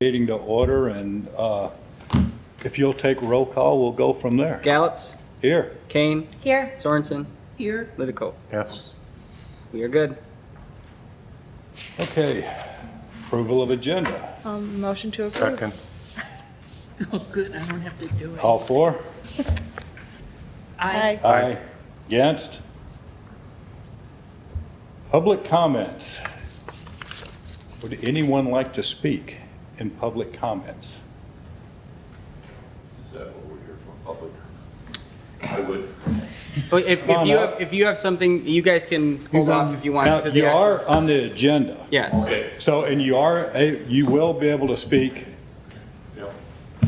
Meeting to order, and if you'll take roll call, we'll go from there. Gallops, Here. Kane, Here. Sorensen, Here. Litico. Yes. We are good. Okay. Approval of agenda. Motion to approve. Second. Oh, good, I don't have to do it. All for? Aye. Aye. Against? Public comments. Would anyone like to speak in public comments? Is that what we're here for, public? I would. If you have something, you guys can hold off if you want. Now, to the you actual- are on the agenda. Yes. Okay. So, and you will be able to speak Yeah,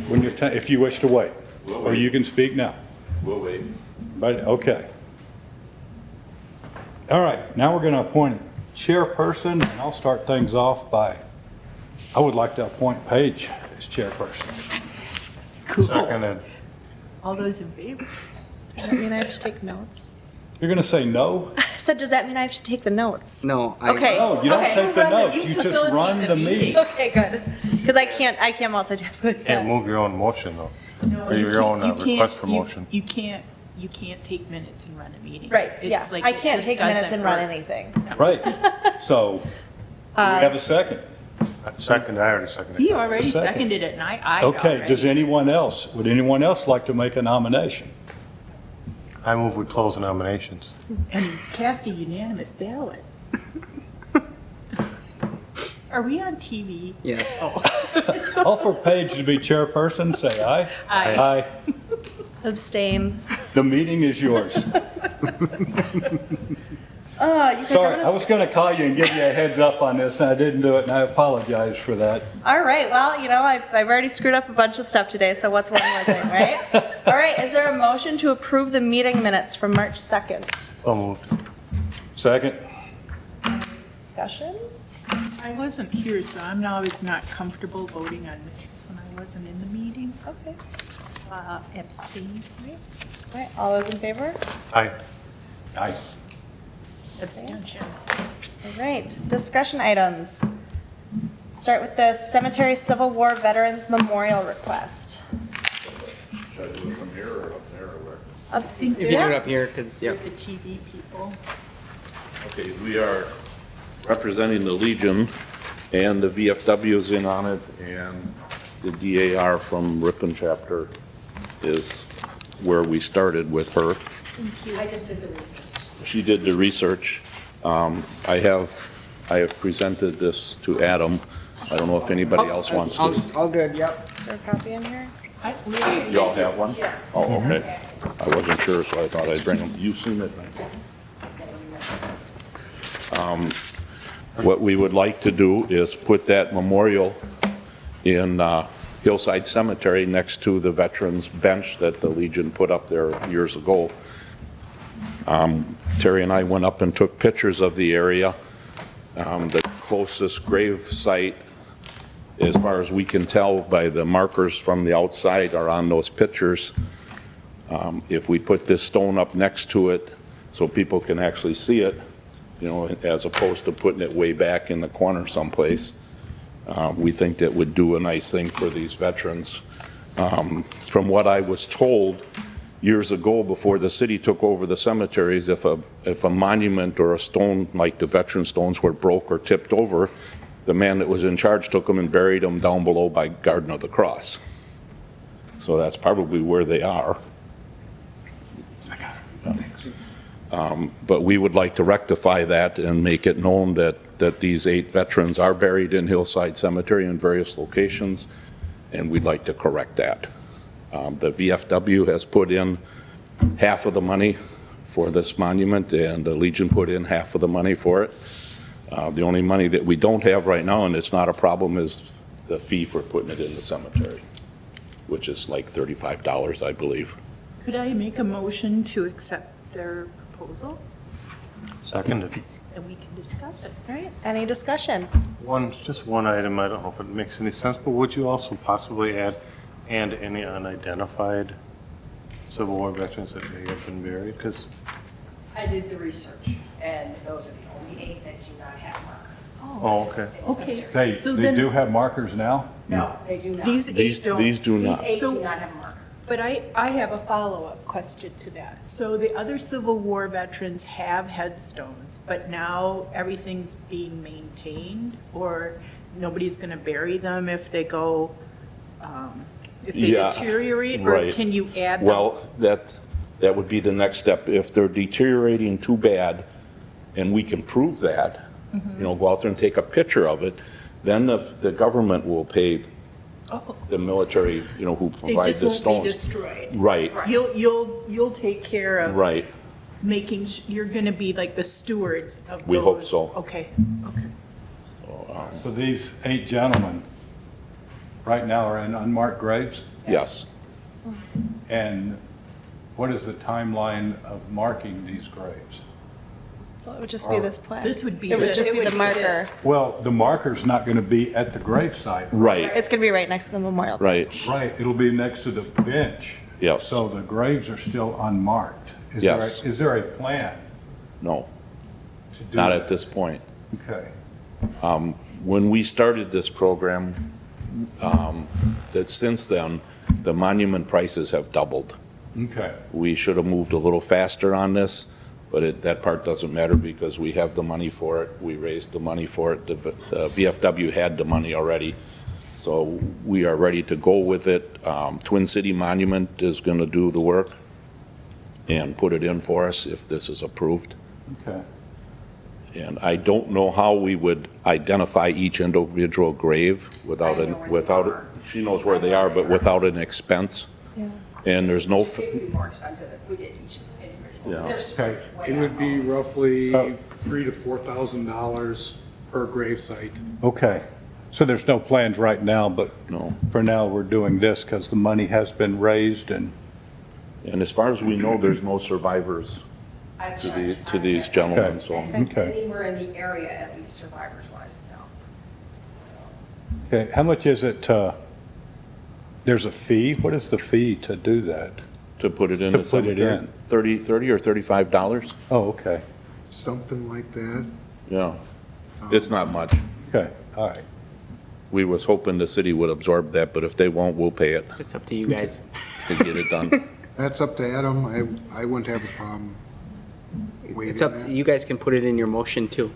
when you're, if you wish to wait. We'll Or wait. you can speak now. we'll wait. But, okay. All right, now we're going to appoint a chairperson, and I'll start things off by, I would like to appoint Paige as chairperson. Cool. Seconded. All those in favor? Does that mean I have to take notes? You're going to say no? I said, does that mean I have to take the notes? No. Okay. No, you don't Okay. take the notes, You you just facilitate run the the meeting. meeting. Okay, good. Because I can't multitask like Can't that. move your own motion, though. No, Or you your own can't- you request can't- for you- motion. You can't take minutes and run a meeting. Right, yeah. It's like I it can't just take minutes doesn't and run work. anything. Right, so, do we have a second? Second, I already seconded. He already Second. seconded it, and I Okay, does already. would anyone else like to make a nomination? I move we close the nominations. And cast a unanimous ballot. Are we on TV? Yes. All for Paige to be chairperson, say aye. Aye. Aye. Abstain. The meeting is yours. You guys, Sorry, I was going to call you and give you a heads up on this, and I didn't do it, and I apologize for that. All right, well, I've already screwed up a bunch of stuff today, so what's one more thing, right? All right, is there a motion to approve the meeting minutes from March 2nd? So moved. Second? Discussion? I wasn't here, so I'm always not comfortable voting on minutes when I wasn't in the meeting. Okay. Abstain. All right, all those in favor? Aye. Aye. Abstention. All right, discussion items. Start with the Cemetery Civil War Veterans Memorial Request. Should I do it from here or up there or where? Up If you do it up here, because, They're yep. the TV people. Okay, we are representing the Legion, and the VFW is in on it, and the DAR from Ripon Chapter is where we started with her. I just did the research. She did the research. I have presented this to Adam. I don't know if anybody else wants to. All good, yep. Is there a copy in here? You all have one? Yeah. Oh, okay. I wasn't sure, so I thought I'd bring them. You've seen it? What we would like to do is put that memorial in Hillside Cemetery next to the veterans bench that the Legion put up there years ago. Terry and I went up and took pictures of the area. The closest grave site, as far as we can tell by the markers from the outside, are on those pictures. If we put this stone up next to it so people can actually see it, as opposed to putting it way back in the corner someplace, we think that would do a nice thing for these veterans. From what I was told years ago, before the city took over the cemeteries, if a monument or a stone like the veteran stones were broke or tipped over, the man that was in charge took them and buried them down below by Garden of the Cross. So that's probably where they are. But we would like to rectify that and make it known that these 8 veterans are buried in Hillside Cemetery in various locations, and we'd like to correct that. The VFW has put in half of the money for this monument, and the Legion put in half of the money for it. The only money that we don't have right now, and it's not a problem, is the fee for putting it in the cemetery, which is like $35, I believe. Could I make a motion to accept their proposal? Seconded. And we can discuss it. All right, any discussion? Just one item, I don't know if it makes any sense, but would you also possibly add, and any unidentified Civil War veterans that may have been buried? Because I did the research, and those are the only 8 that do not have marker Oh, okay. Okay. They So they then- do have markers now? No, they do not. These These, eight don't. these do These not. 8 So- do not have a marker. But I have a follow-up question to that. So the other Civil War veterans have headstones, but now everything's being maintained? Or nobody's going to bury them if they go, if they Yeah, deteriorate? Or right. can you add them? Well, that would be the next step. If they're deteriorating too bad, and we can prove that, go out there and take a picture of it, then the government will pay Oh, the military, who they provide just the won't be stones. destroyed? Right, You'll take care of right. making, you're going to be like the stewards of those? We hope so. Okay, okay. So these 8 gentlemen right now are in unmarked graves? Yes. And what is the timeline of marking these graves? Well, it would just be this plaque. This would be. It would just be the marker. this. Well, the marker's not going to be at the gravesite. Right, It's going to be right next to the memorial. right. Right, it'll be next to the bench. Yes. So the graves are still unmarked. Yes. Is there a plan No, to do not that? at this point. Okay, When we started this program, that since then, the monument prices have doubled. okay. We should have moved a little faster on this, but that part doesn't matter because we have the money for it. We raised the money for it. The VFW had the money already. So we are ready to go with it. Twin City Monument is going to do the work and put it in for us if this is approved. Okay. And I don't know how we would identify each individual grave without, I know where they without, are. she knows where they are, but without an expense. And there's no, It would be more expensive if we did each individual. Yeah. They're spread way It would be out. roughly Oh. $3,000 to $4,000 per grave site. Okay, so there's no plans right now, but no. for now, we're doing this because the money has been raised and, And as far as we know, there's no survivors I've to checked. to these gentlemen, so. Okay. Anywhere in the area, at least survivors-wise, no. okay, how much is it, there's a fee? What is the fee to do that? To put it in To the put it cemetery? in. 30 or $35? Oh, okay, Something like that. Yeah. It's not much. okay, all right. We was hoping the city would absorb that, but if they won't, we'll pay it It's up to you guys. to get it done. That's up to Adam. I wouldn't have a problem waiving It's up to, that. you guys can put it in your motion too.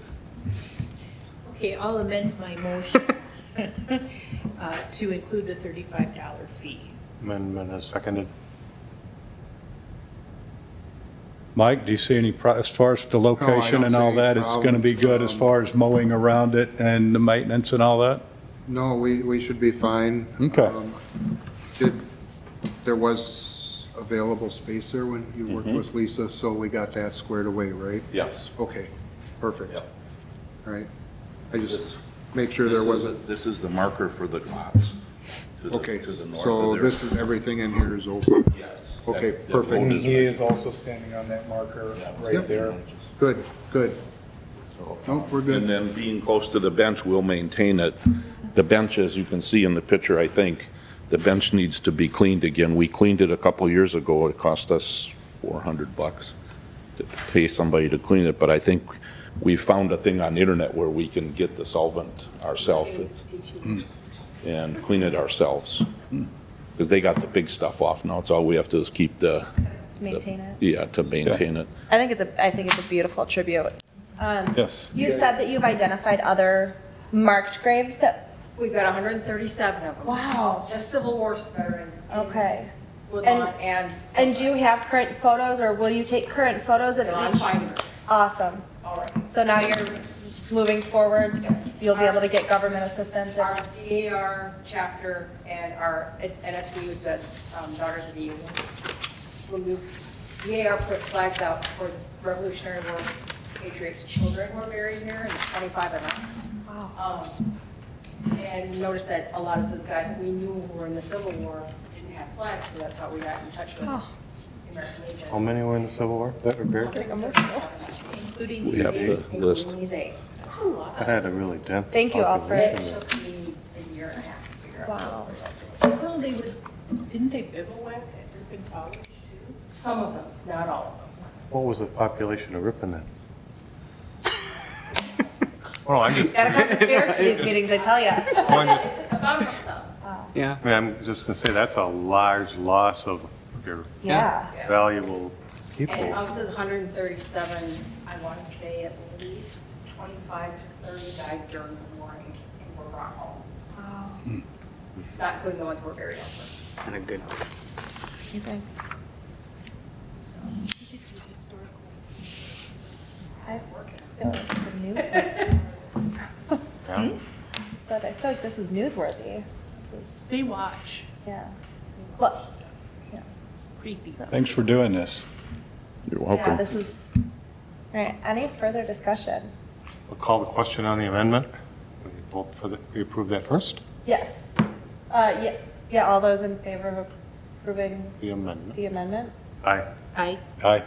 Okay, I'll amend my motion to include the $35 fee. Amendment is seconded. Mike, do you see any, as far as the location don't and all see that, any it's going to be good as problems. far as mowing around it and the maintenance and all that? No, we should be fine. Okay. There was available space there when you worked with Lisa, so we got that squared away, right? Yes. Okay, perfect. Yep. All right. I just make sure there wasn't, This is the marker for the lots. to the- okay. to the north So of there. this is, everything in here is open. Yes. Okay, That perfect. road And is he right. is also standing on that marker right Yep. there. Good, good. So- Nope, we're And good. then being close to the bench, we'll maintain it. The bench, as you can see in the picture, I think, the bench needs to be cleaned again. We cleaned it a couple years ago. It cost us $400 to pay somebody to clean it, but I think we found a thing on the internet where we can get the solvent ourselves and clean it ourselves. Because they got the big stuff off now. It's all we have to do is keep the. Maintain it. Yeah, to maintain it. I think it's a beautiful tribute. Yes. You said that you've identified other marked graves that, We've got 137 of them. wow, Just Civil War veterans. in okay. Woodlawn and. And do you have current photos, or will you take current photos of They're on each? Finder. Awesome. All right. So now you're moving forward, you'll be able to get government assistance. Our DAR chapter and it's NSU, it's Daughters of the Union. When DAR put flags out for the Revolutionary War patriots, children were buried there, and 25 of them. Wow. And noticed that a lot of the guys that we knew who were in the Civil War didn't have flags, so that's how we got in touch with the American Legion. How many were in the Civil War that were buried? Getting emotional. Including We have the list. Including these 8. That had a really dense. Thank you, Alfred. It took me a year and a half to figure out. Wow. Well, didn't they bivouac at Ripon College too? Some of them, not all of them. What was the population of Ripon then? Well, I'm just, Gotta come prepared for these meetings, I tell ya. well, I'm just, It's about a month though. Yeah. I mean, I'm just gonna say, that's a large loss of your Yeah. valuable And people. of the 137, I want to say at least 25 to 30 died during the morning and were brought home. Not including the ones who were buried elsewhere. And a good. Amazing. I feel like the news. Yeah. But I feel like this is newsworthy. This is, They watch. yeah. Well, yeah. It's creepy. Thanks for doing this. You're Yeah, welcome. this is, all right, any further discussion? We'll call the question on the amendment. We vote for the, we approve that first, Yes. Yeah, all those in favor of approving the amendment. the amendment? Aye. I, Aye.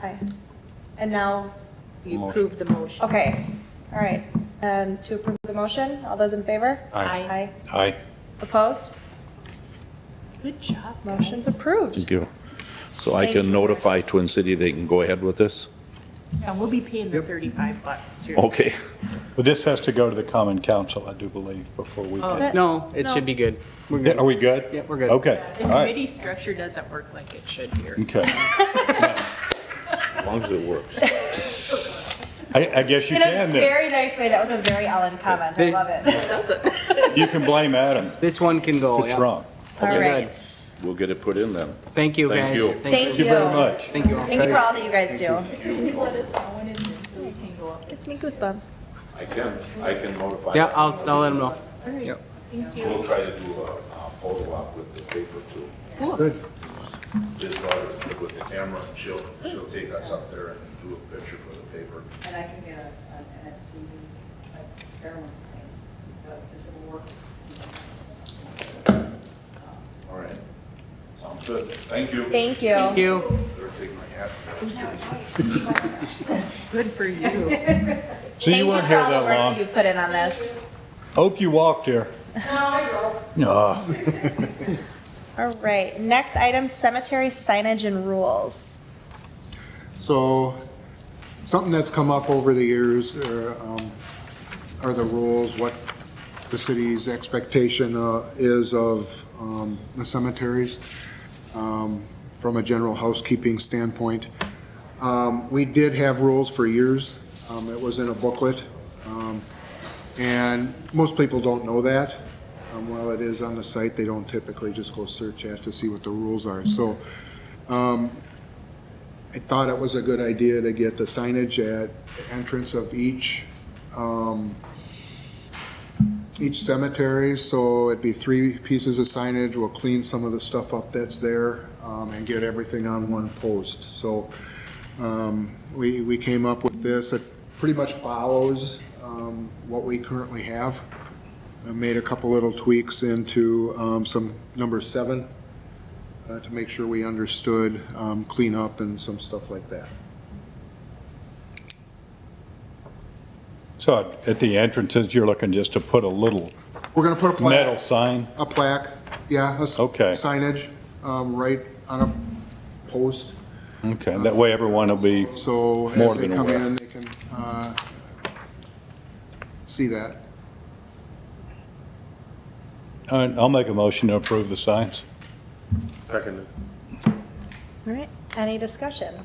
Aye. And now, you approve the motion. okay, all right. And to approve the motion, all those in favor? Aye. Aye. Opposed? Good job. Motion's approved. Thank you. So I Thank you. can notify Twin City they can go ahead with this? And we'll be paying the Yep. $35 too. Okay. But this has to go to the common council, I do believe, before we Oh. can. No, it No. should be good. We're good. Are we good? Yeah, we're good. Okay, The all right, committee structure doesn't work like it should here. okay. As long as it works. I guess you In a can, then. very nice way. That was a very Ellen comment. I love it. You can blame Adam This one can go, if it's yeah. wrong. All You're right. good. We'll get it put in then. Thank you, Thank guys. you. Thank Thank you very much. Thank you all. Thank you for all that you guys do. Can you let us know when it's in so we can go up? Gives me goosebumps. I can notify. Yeah, I'll let them know. Yep. We'll try to do a photo op with the paper too. Good. His daughter is good with the camera, and she'll take us up there and do a picture for the paper. And I can get an NSTV like ceremony thing, the Civil War. All right. Sounds good. Thank you. Thank you. Thank you. Better take my hat. Good for you. So you weren't Thank here you for all the that work that long. you've put in on this. Hope you walked here. No, I drove. No. All right, next item, cemetery signage and rules. So, something that's come up over the years are the rules, what the city's expectation is of the cemeteries from a general housekeeping standpoint. We did have rules for years. It was in a booklet. And most people don't know that. While it is on the site, they don't typically just go search at to see what the rules are. So I thought it was a good idea to get the signage at the entrance of each cemetery. So it'd be 3 pieces of signage. We'll clean some of the stuff up that's there and get everything on one post. So we came up with this. It pretty much follows what we currently have. I made a couple little tweaks into some number 7 to make sure we understood cleanup and some stuff like that. So at the entrances, you're looking just to put a little We're gonna put a metal plaque, sign? a plaque, yeah, Okay. signage right on a post. Okay, that way everyone will be, So More as they than come aware. in, they can see that. I'll make a motion to approve the signs. Seconded. All right, any discussion?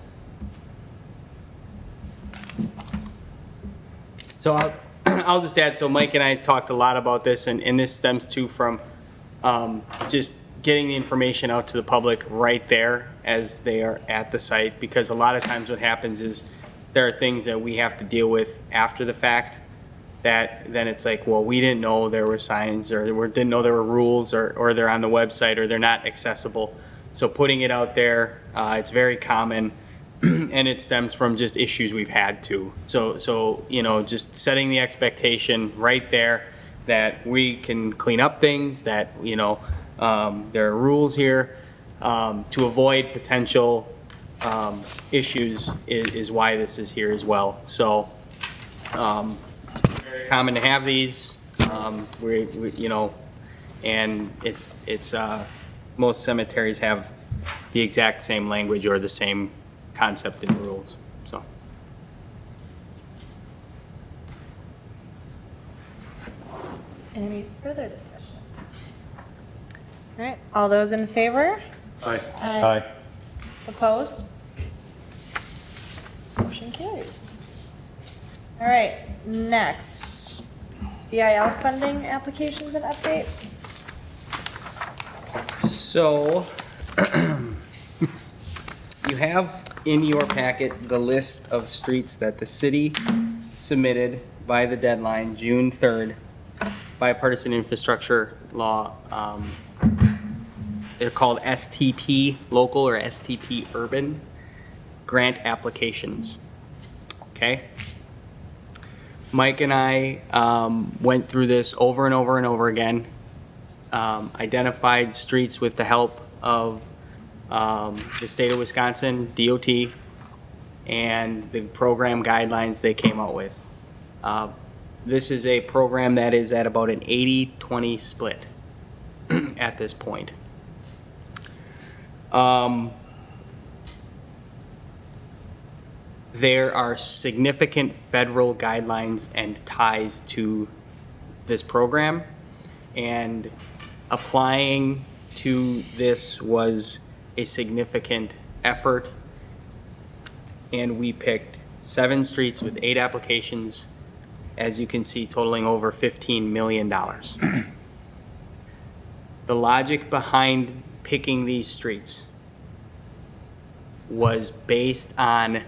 So I'll just add, so Mike and I talked a lot about this, and this stems too from just getting the information out to the public right there as they are at the site, because a lot of times what happens is there are things that we have to deal with after the fact, that then it's like, well, we didn't know there were signs, or we didn't know there were rules, or they're on the website, or they're not accessible. So putting it out there, it's very common, and it stems from just issues we've had too. So, you know, just setting the expectation right there that we can clean up things, that, you know, there are rules here to avoid potential issues is why this is here as well. So, very common to have these, we, you know, and it's most cemeteries have the exact same language or the same concept and rules, so. Any further discussion? All right, all those in favor? Aye. Aye. Opposed? Motion carries. All right, next, VIL funding applications and updates. So, you have in your packet the list of streets that the city submitted by the deadline, June 3rd, bipartisan infrastructure law. They're called STP local or STP urban grant applications. Okay? Mike and I went through this over and over and over again. Identified streets with the help of the state of Wisconsin, DOT, and the program guidelines they came out with. This is a program that is at about an 80-20 split at this point. There are significant federal guidelines and ties to this program, and applying to this was a significant effort, and we picked 7 streets with 8 applications, as you can see, totaling over $15 million. The logic behind picking these streets was based on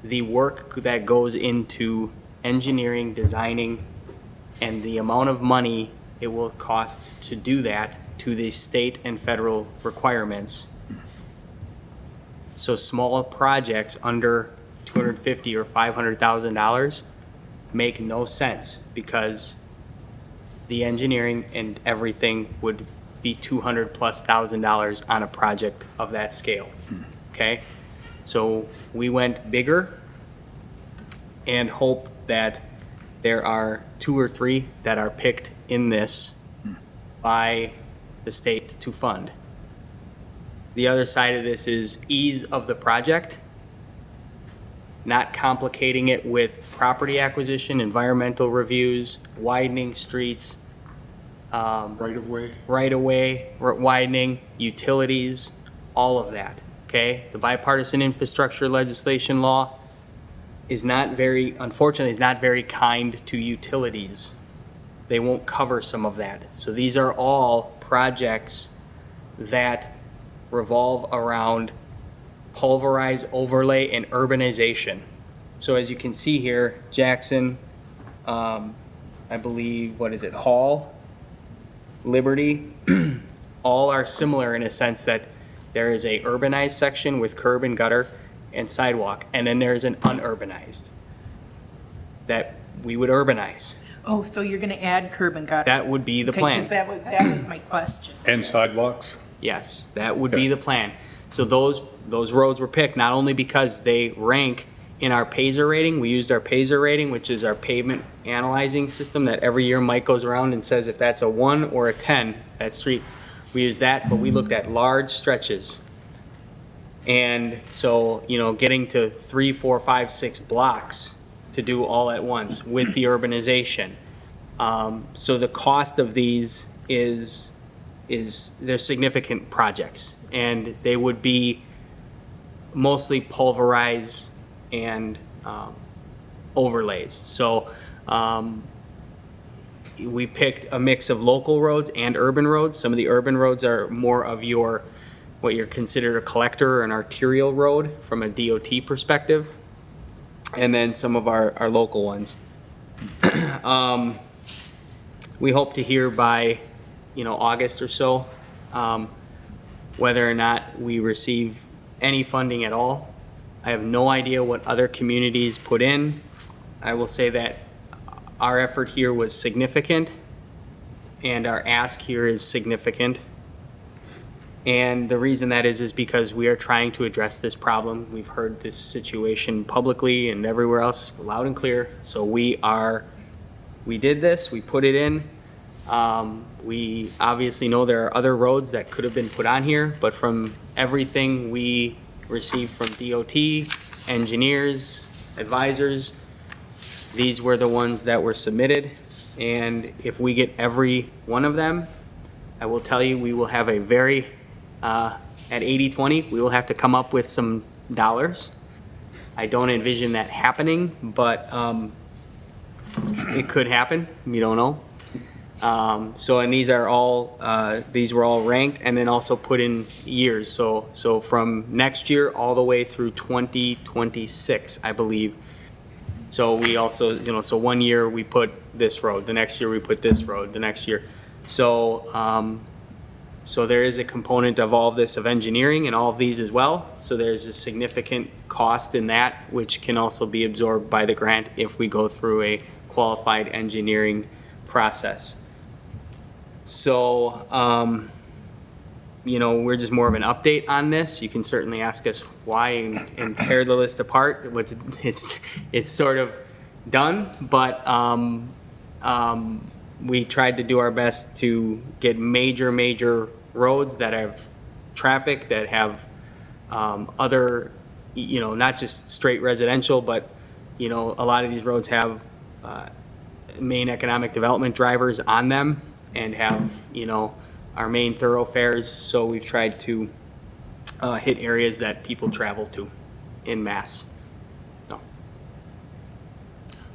the work that goes into engineering, designing, and the amount of money it will cost to do that to the state and federal requirements. So small projects under $250,000 or $500,000 make no sense, because the engineering and everything would be $200,000+ on a project of that scale. Okay? So we went bigger and hope that there are 2 or 3 that are picked in this by the state to fund. The other side of this is ease of the project, not complicating it with property acquisition, environmental reviews, widening streets, Right-of-way? right-of-way widening, utilities, all of that, okay? The bipartisan infrastructure legislation law is not very, unfortunately, is not very kind to utilities. They won't cover some of that. So these are all projects that revolve around pulverize, overlay, and urbanization. So as you can see here, Jackson, I believe, what is it, Hall, Liberty, all are similar in a sense that there is a urbanized section with curb and gutter and sidewalk, and then there's an unurbanized that we would urbanize. Oh, so you're gonna add curb and gutter? That would be the Okay, plan. 'cause that was my question. And sidewalks? Yes, that would be the plan. So those roads were picked not only because they rank in our PASER rating. We used our PASER rating, which is our pavement analyzing system that every year Mike goes around and says if that's a 1 or a 10, that street. We used that, but we looked at large stretches. And so, you know, getting to 3, 4, 5, 6 blocks to do all at once with the urbanization. So the cost of these is they're significant projects, and they would be mostly pulverized and overlays. So we picked a mix of local roads and urban roads. Some of the urban roads are more of your, what you're considered a collector or an arterial road from a DOT perspective, and then some of our local ones. We hope to hear by, you know, August or so, whether or not we receive any funding at all. I have no idea what other communities put in. I will say that our effort here was significant, and our ask here is significant. And the reason that is because we are trying to address this problem. We've heard this situation publicly and everywhere else loud and clear. So we did this, we put it in. We obviously know there are other roads that could have been put on here, but from everything we received from DOT, engineers, advisors, these were the ones that were submitted. And if we get every one of them, I will tell you, we will have a very, at 80/20, we will have to come up with some dollars. I don't envision that happening, but it could happen. You don't know. And these are all, these were all ranked and then also put in years. So from next year all the way through 2026, I believe. So we also, so 1 year we put this road, the next year we put this road, the next year. So, so there is a component of all of this of engineering and all of these as well. So there's a significant cost in that, which can also be absorbed by the grant if we go through a qualified engineering process. So, we're just more of an update on this. You can certainly ask us why and tear the list apart. It's sort of done, but we tried to do our best to get major roads that have traffic, that have other, not just straight residential, but, a lot of these roads have main economic development drivers on them and have, our main thoroughfares. So we've tried to hit areas that people travel to in mass.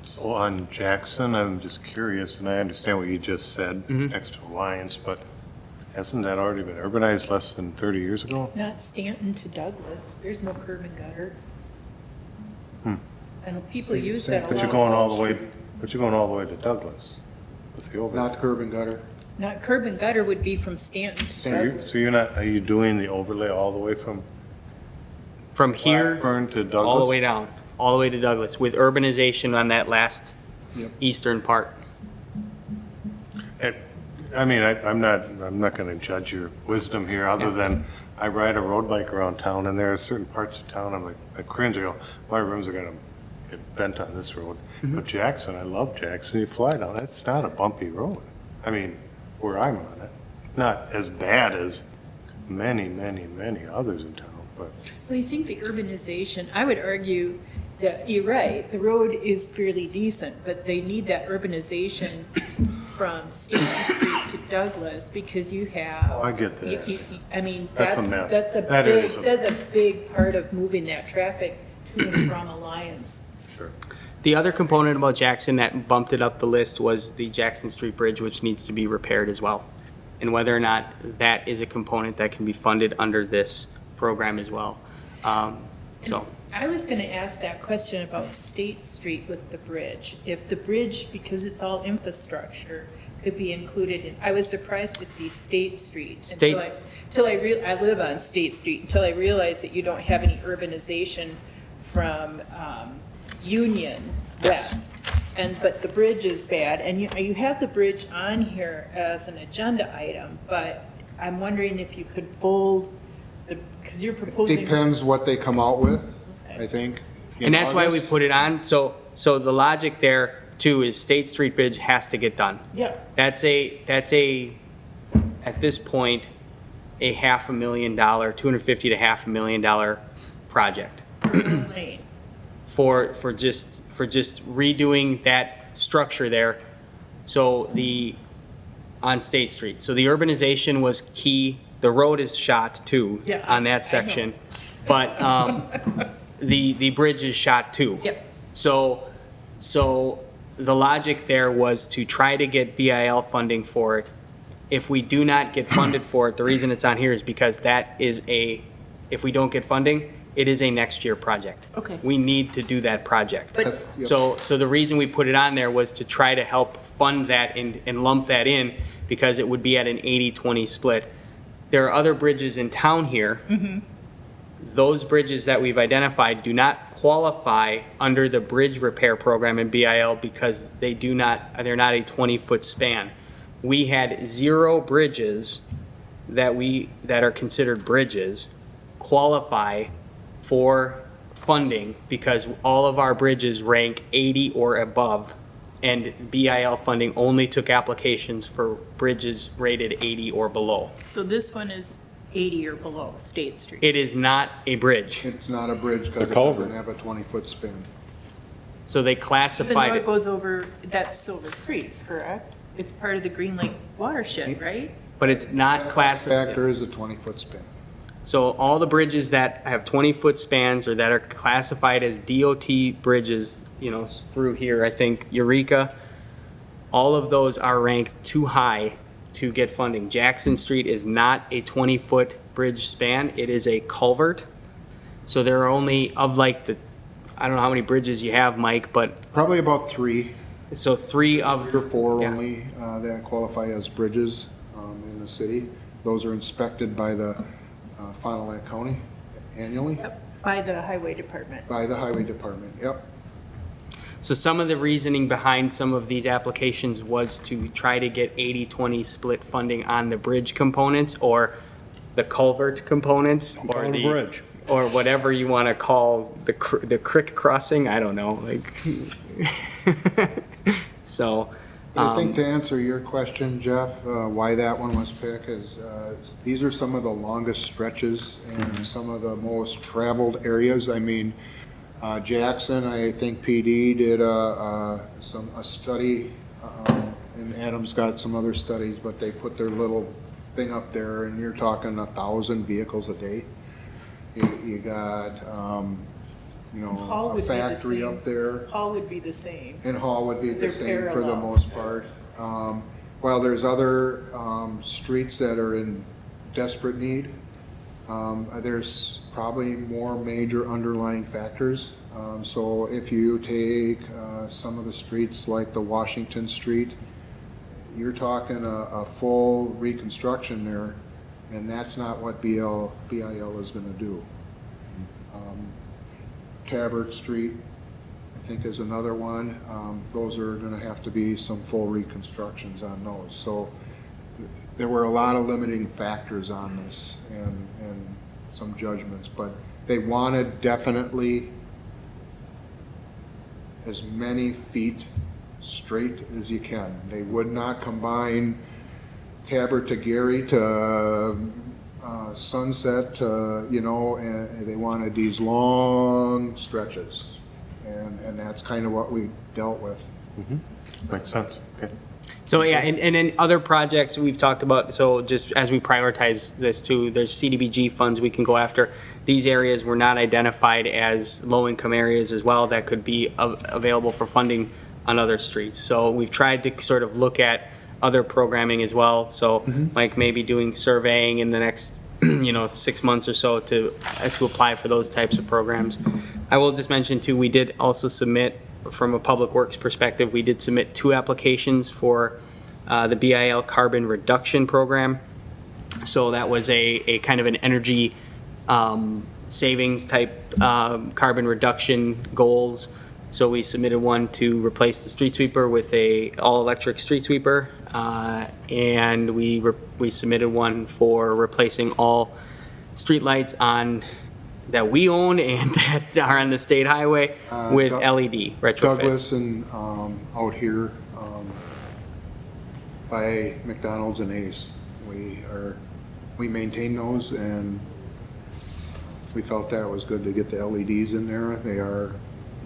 So on Jackson, I'm just curious, and I understand what you just said, it's next to Alliance, but hasn't that already been urbanized less than 30 years ago? Not Stanton to Douglas, there's no curb and gutter. I know people use that a lot. But you're going all the way to Douglas with the overlay. Not curb and gutter. Not curb and gutter would be from Stanton to Douglas. So you're not, are you doing the overlay all the way from Here, Blackburn to Douglas? all the way down, all the way to Douglas, with urbanization on that last eastern part. I'm not gonna judge your wisdom here, other than I ride a road bike around town, and there are certain parts of town, I'm like, I cringe, I go, my rims are gonna get bent on this road. But Jackson, I love Jackson, you fly down, it's not a bumpy road. I mean, where I'm on it, not as bad as many others in town, but. Well, you think the urbanization, I would argue that you're right, the road is fairly decent, but they need that urbanization from Stanton Street to Douglas, because you have. Oh, I get that. I mean, That's a mess. that's a big part of moving that traffic to and from Alliance. Sure. The other component about Jackson that bumped it up the list was the Jackson Street Bridge, which needs to be repaired as well. And whether or not that is a component that can be funded under this program as well. So. I was going to ask that question about State Street with the bridge. If the bridge, because it's all infrastructure, could be included in, I was surprised to see State Street. I live on State Street, until I realized that you don't have any urbanization from Union West. But the bridge is bad, and you have the bridge on here as an agenda item, but I'm wondering if you could fold because you're proposing. Depends what they come out with, I think. And that's why we put it on. So the logic there too is State Street Bridge has to get done. Yeah. That's at this point, a $500,000, $250,000 to $500,000 project. Lane. For just redoing that structure there. So on State Street. So the urbanization was key. The road is shot too on that section, but the bridge is shot too. Yep. So the logic there was to try to get BIL funding for it. If we do not get funded for it, the reason it's on here is because if we don't get funding, it is a next year project. Okay. We need to do that project. But- So the reason we put it on there was to try to help fund that and lump that in, because it would be at an 80-20 split. There are other bridges in town here. Those bridges that we've identified do not qualify under the bridge repair program in BIL because they're not a 20-foot span. We had 0 bridges that are considered bridges qualify for funding because all of our bridges rank 80 or above, and BIL funding only took applications for bridges rated 80 or below. So this one is 80 or below State Street. It is not a bridge. It's not a bridge because A it culvert. doesn't have a 20-foot span. So they Even though classified it it. goes over, that's Silver Creek, correct? It's part of the Green Lake watershed, right? But it's not classified. Factor is a 20-foot span. So all the bridges that have 20-foot spans or that are classified as DOT bridges, you know, through here, I think Eureka, all of those are ranked too high to get funding. Jackson Street is not a 20-foot bridge span. It is a culvert. So there are only, of like the, I don't know how many bridges you have, Mike, but, Probably about 3 so 3 of. or 4 Yeah. only that qualify as bridges in the city. Those are inspected by the Fond du Lac County annually, Yep, by the highway department. by the highway department, yep. So some of the reasoning behind some of these applications was to try to get 80-20 split funding on the bridge components or the culvert components or Call it a the bridge. or whatever you want to call the creek crossing. I don't know, like. So. I think to answer your question, Jeff, why that one was picked is, these are some of the longest stretches and some of the most traveled areas. I mean, Jackson, I think PD did a study, and Adam's got some other studies, but they put their little thing up there, and you're talking 1,000 vehicles a day. You got, Hall a would be the factory same. up there. Hall would be the same. And Hall would be the They're same for the parallel. most part. While there's other streets that are in desperate need, there's probably more major underlying factors. So if you take some of the streets like the Washington Street, you're talking a full reconstruction there, and that's not what BIL is gonna do. Tabard Street, I think is another one. Those are gonna have to be some full reconstructions on those. So there were a lot of limiting factors on this and some judgments, but they wanted definitely as many feet straight as you can. They would not combine Tabard to Gary to Sunset to, and they wanted these long stretches. And that's kind of what we dealt with. Makes sense, okay. So yeah, and then other projects we've talked about, so just as we prioritize this too, there's CDBG funds we can go after. These areas were not identified as low-income areas as well that could be available for funding on other streets. So we've tried to sort of look at other programming as well. So like maybe doing surveying in the next 6 months or so to apply for those types of programs. I will just mention too, we did also submit, from a public works perspective, we did submit 2 applications for the BIL carbon reduction program. So that was a kind of an energy savings type carbon reduction goals. So we submitted one to replace the street sweeper with a all-electric street sweeper, and we submitted one for replacing all streetlights that we own and that are on the state highway with LED retrofits. Douglas and out here by McDonald's and Ace, we maintain those, and we felt that was good to get the LEDs in there. They are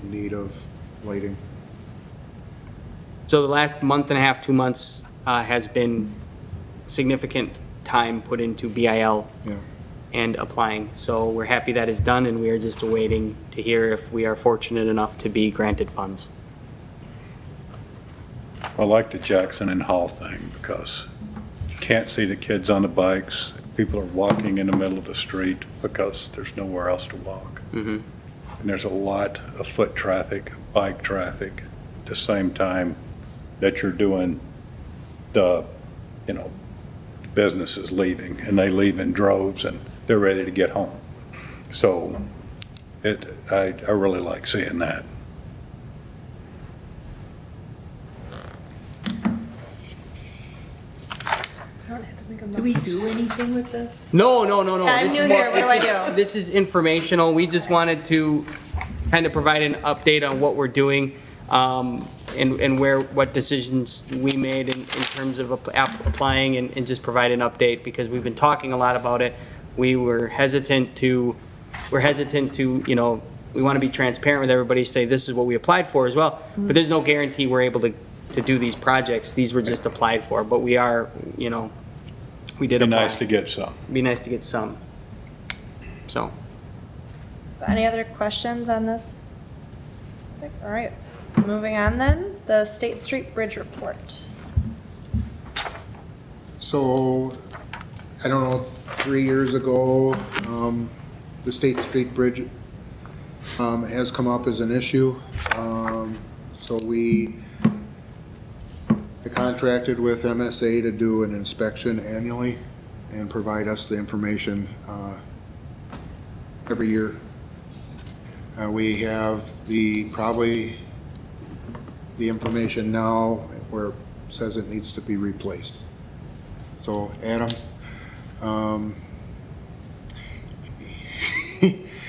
in need of lighting. So the last month and a half, 2 months has been significant time put into BIL Yeah. and applying. So we're happy that is done, and we are just awaiting to hear if we are fortunate enough to be granted funds. I like the Jackson and Hall thing because you can't see the kids on the bikes. People are walking in the middle of the street because there's nowhere else to walk. And there's a lot of foot traffic, bike traffic, at the same time that you're doing the, businesses leaving, and they leave in droves and they're ready to get home. So I really like seeing that. Do we do anything with this? No. I'm This is new more- here. What do I do? This is informational. We just wanted to kind of provide an update on what we're doing, and what decisions we made in terms of applying, and just provide an update, because we've been talking a lot about it. We're hesitant to, we want to be transparent with everybody, say this is what we applied for as well, but there's no guarantee we're able to do these projects. These were just applied for, but we are, you know, we did Be apply. nice to get some. Be nice to get some. So, Any other questions on this? All right, moving on then, the State Street Bridge Report. So, I don't know, 3 years ago, the State Street Bridge has come up as an issue. So I contracted with MSA to do an inspection annually and provide us the information every year. We have probably the information now where it says it needs to be replaced. So, Adam,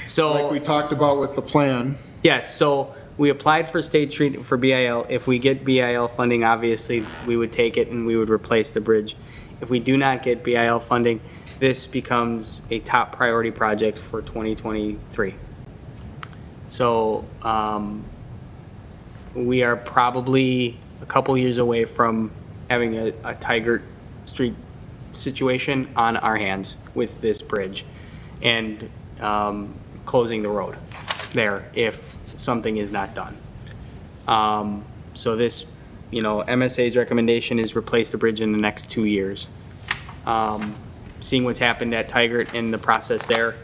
so. like we talked about with the plan, Yes, so we applied for State Street for BIL. If we get BIL funding, obviously, we would take it and we would replace the bridge. If we do not get BIL funding, this becomes a top priority project for 2023. So, we are probably a couple years away from having a Tigert Street situation on our hands with this bridge and closing the road there if something is not done. So this, you know, MSA's recommendation is replace the bridge in the next 2 years. Seeing what's happened at Tigert and the process there,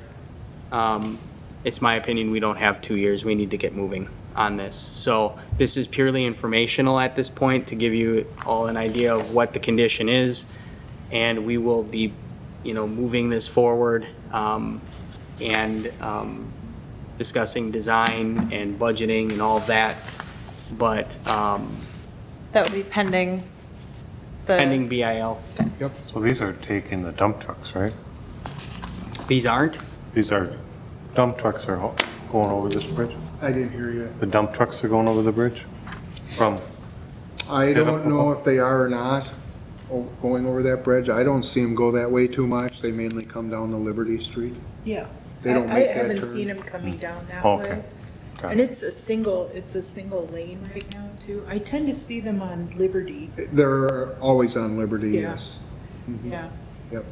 it's my opinion we don't have 2 years. We need to get moving on this. So this is purely informational at this point to give you all an idea of what the condition is. And we will be, you know, moving this forward and discussing design and budgeting and all of that. But That would be pending the. pending BIL. yep, So these are taking the dump trucks, right? These aren't? These are, dump trucks are going over this bridge? I didn't hear you. The dump trucks are going over the bridge? From, I don't know if they are or not going over that bridge. I don't see them go that way too much. They mainly come down to Liberty Street. Yeah. They don't I make that haven't turn. seen them coming down that Okay. way. Got And it. it's a single lane right now too. I tend to see them on Liberty. They're always on Liberty, Yeah. yes. Yeah. Yep.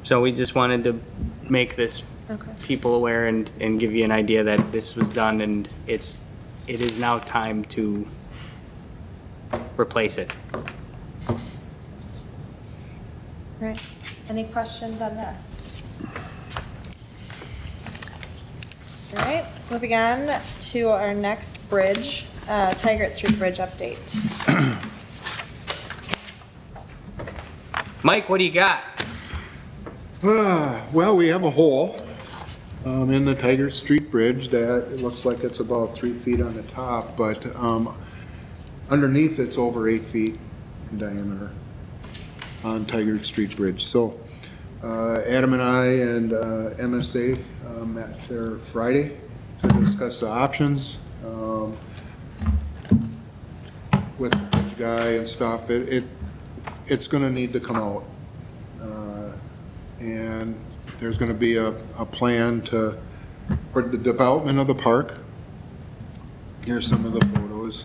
So we just wanted to make this Okay. people aware and give you an idea that this was done and it is now time to replace it. Right. Any questions on this? All right, moving on to our next bridge, Tigert Street Bridge update. Mike, what do you got? Well, we have a hole in the Tiger Street Bridge that it looks like it's about 3 feet on the top, but underneath it's over 8 feet in diameter on Tiger Street Bridge. So Adam and I and MSA met there Friday to discuss the options with the bridge guy and stuff. It's gonna need to come out. And there's gonna be a plan for the development of the park. Here's some of the photos.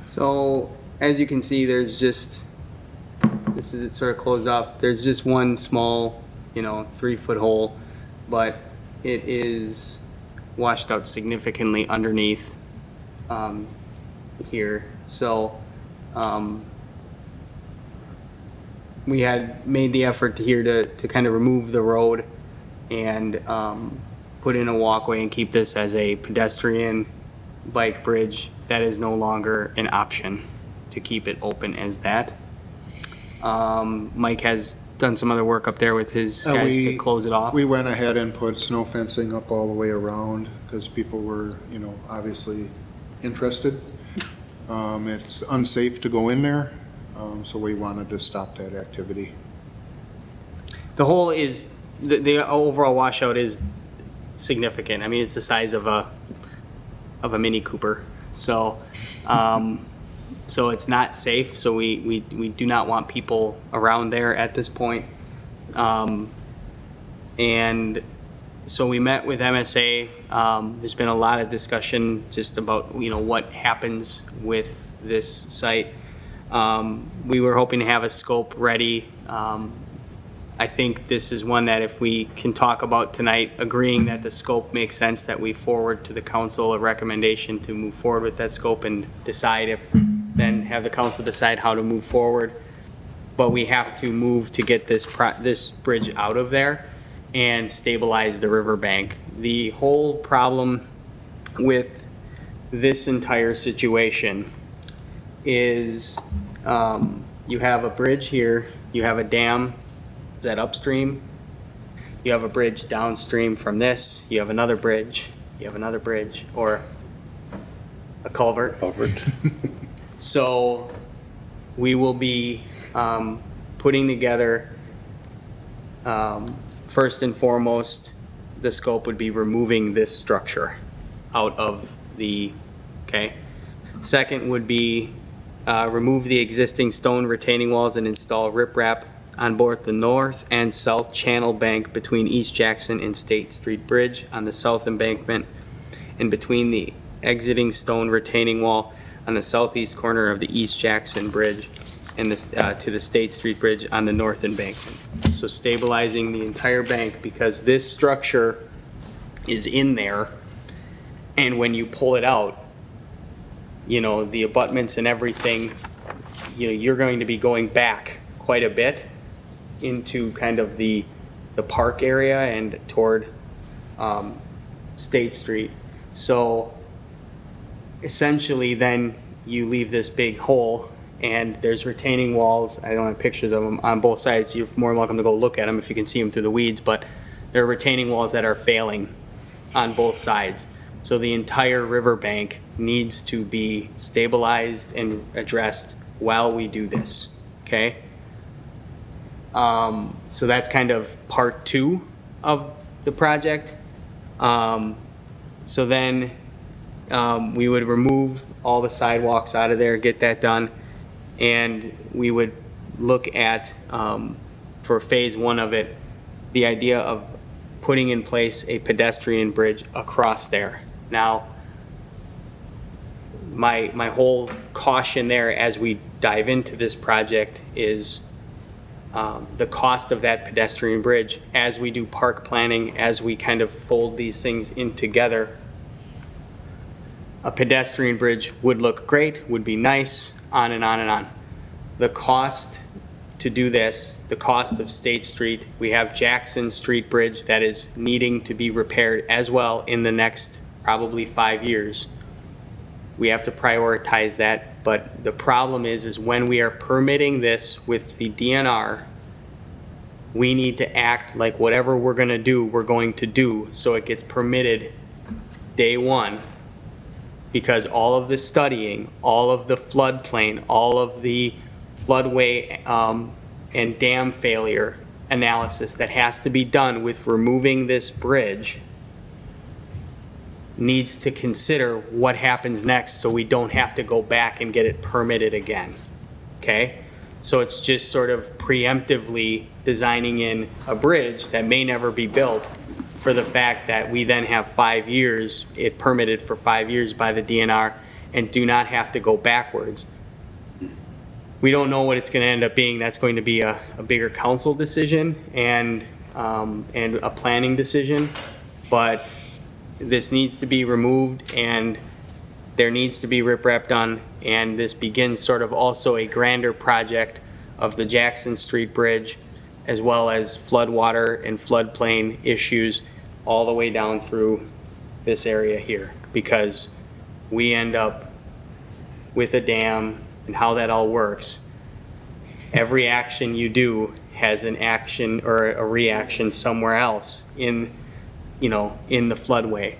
So, as you can see, there's just, this is it sort of closed off. There's just one small, 3-foot hole, but it is washed out significantly underneath here. So, we had made the effort here to kind of remove the road and put in a walkway and keep this as a pedestrian bike bridge. That is no longer an option to keep it open as that. Mike has done some other work up there with his guys to close it off. We went ahead and put snow fencing up all the way around because people were, obviously interested. It's unsafe to go in there, so we wanted to stop that activity. The hole is, the overall washout is significant. I mean, it's the size of a Mini Cooper. So, so it's not safe. So we do not want people around there at this point. And so we met with MSA. There's been a lot of discussion just about, what happens with this site. We were hoping to have a scope ready. I think this is one that if we can talk about tonight, agreeing that the scope makes sense, that we forward to the council a recommendation to move forward with that scope and decide then have the council decide how to move forward. But we have to move to get this bridge out of there and stabilize the riverbank. The whole problem with this entire situation is you have a bridge here, you have a dam that upstream, you have a bridge downstream from this, you have another bridge, or a culvert. So we will be putting together, first and foremost, the scope would be removing this structure out of the, okay? Second would be remove the existing stone retaining walls and install riprap on both the north and south channel bank between East Jackson and State Street Bridge on the south embankment and between the exiting stone retaining wall on the southeast corner of the East Jackson Bridge and to the State Street Bridge on the north embankment. So stabilizing the entire bank, because this structure is in there, and when you pull it out, the abutments and everything, you're going to be going back quite a bit into kind of the park area and toward State Street. So essentially then you leave this big hole, and there's retaining walls. I don't have pictures of them on both sides. You're more than welcome to go look at them if you can see them through the weeds, but there are retaining walls that are failing on both sides. So the entire riverbank needs to be stabilized and addressed while we do this, okay? So that's kind of part 2 of the project. So then we would remove all the sidewalks out of there, get that done, and we would look at, for phase 1 of it, the idea of putting in place a pedestrian bridge across there. Now, my whole caution there as we dive into this project is the cost of that pedestrian bridge. As we do park planning, as we kind of fold these things in together, a pedestrian bridge would look great, would be nice, on and on and on. The cost to do this, the cost of State Street, we have Jackson Street Bridge that is needing to be repaired as well in the next probably 5 years. We have to prioritize that, but the problem is when we are permitting this with the DNR, we need to act like whatever we're going to do so it gets permitted day one, because all of the studying, all of the floodplain, all of the floodway and dam failure analysis that has to be done with removing this bridge needs to consider what happens next so we don't have to go back and get it permitted again, okay? So it's just sort of preemptively designing in a bridge that may never be built for the fact that we then have 5 years, it permitted for 5 years by the DNR, and do not have to go backwards. We don't know what it's going to end up being. That's going to be a bigger council decision and a planning decision, but this needs to be removed and there needs to be riprap done, and this begins sort of also a grander project of the Jackson Street Bridge, as well as floodwater and floodplain issues all the way down through this area here, because we end up with a dam and how that all works. Every action you do has an action or a reaction somewhere else in the floodway.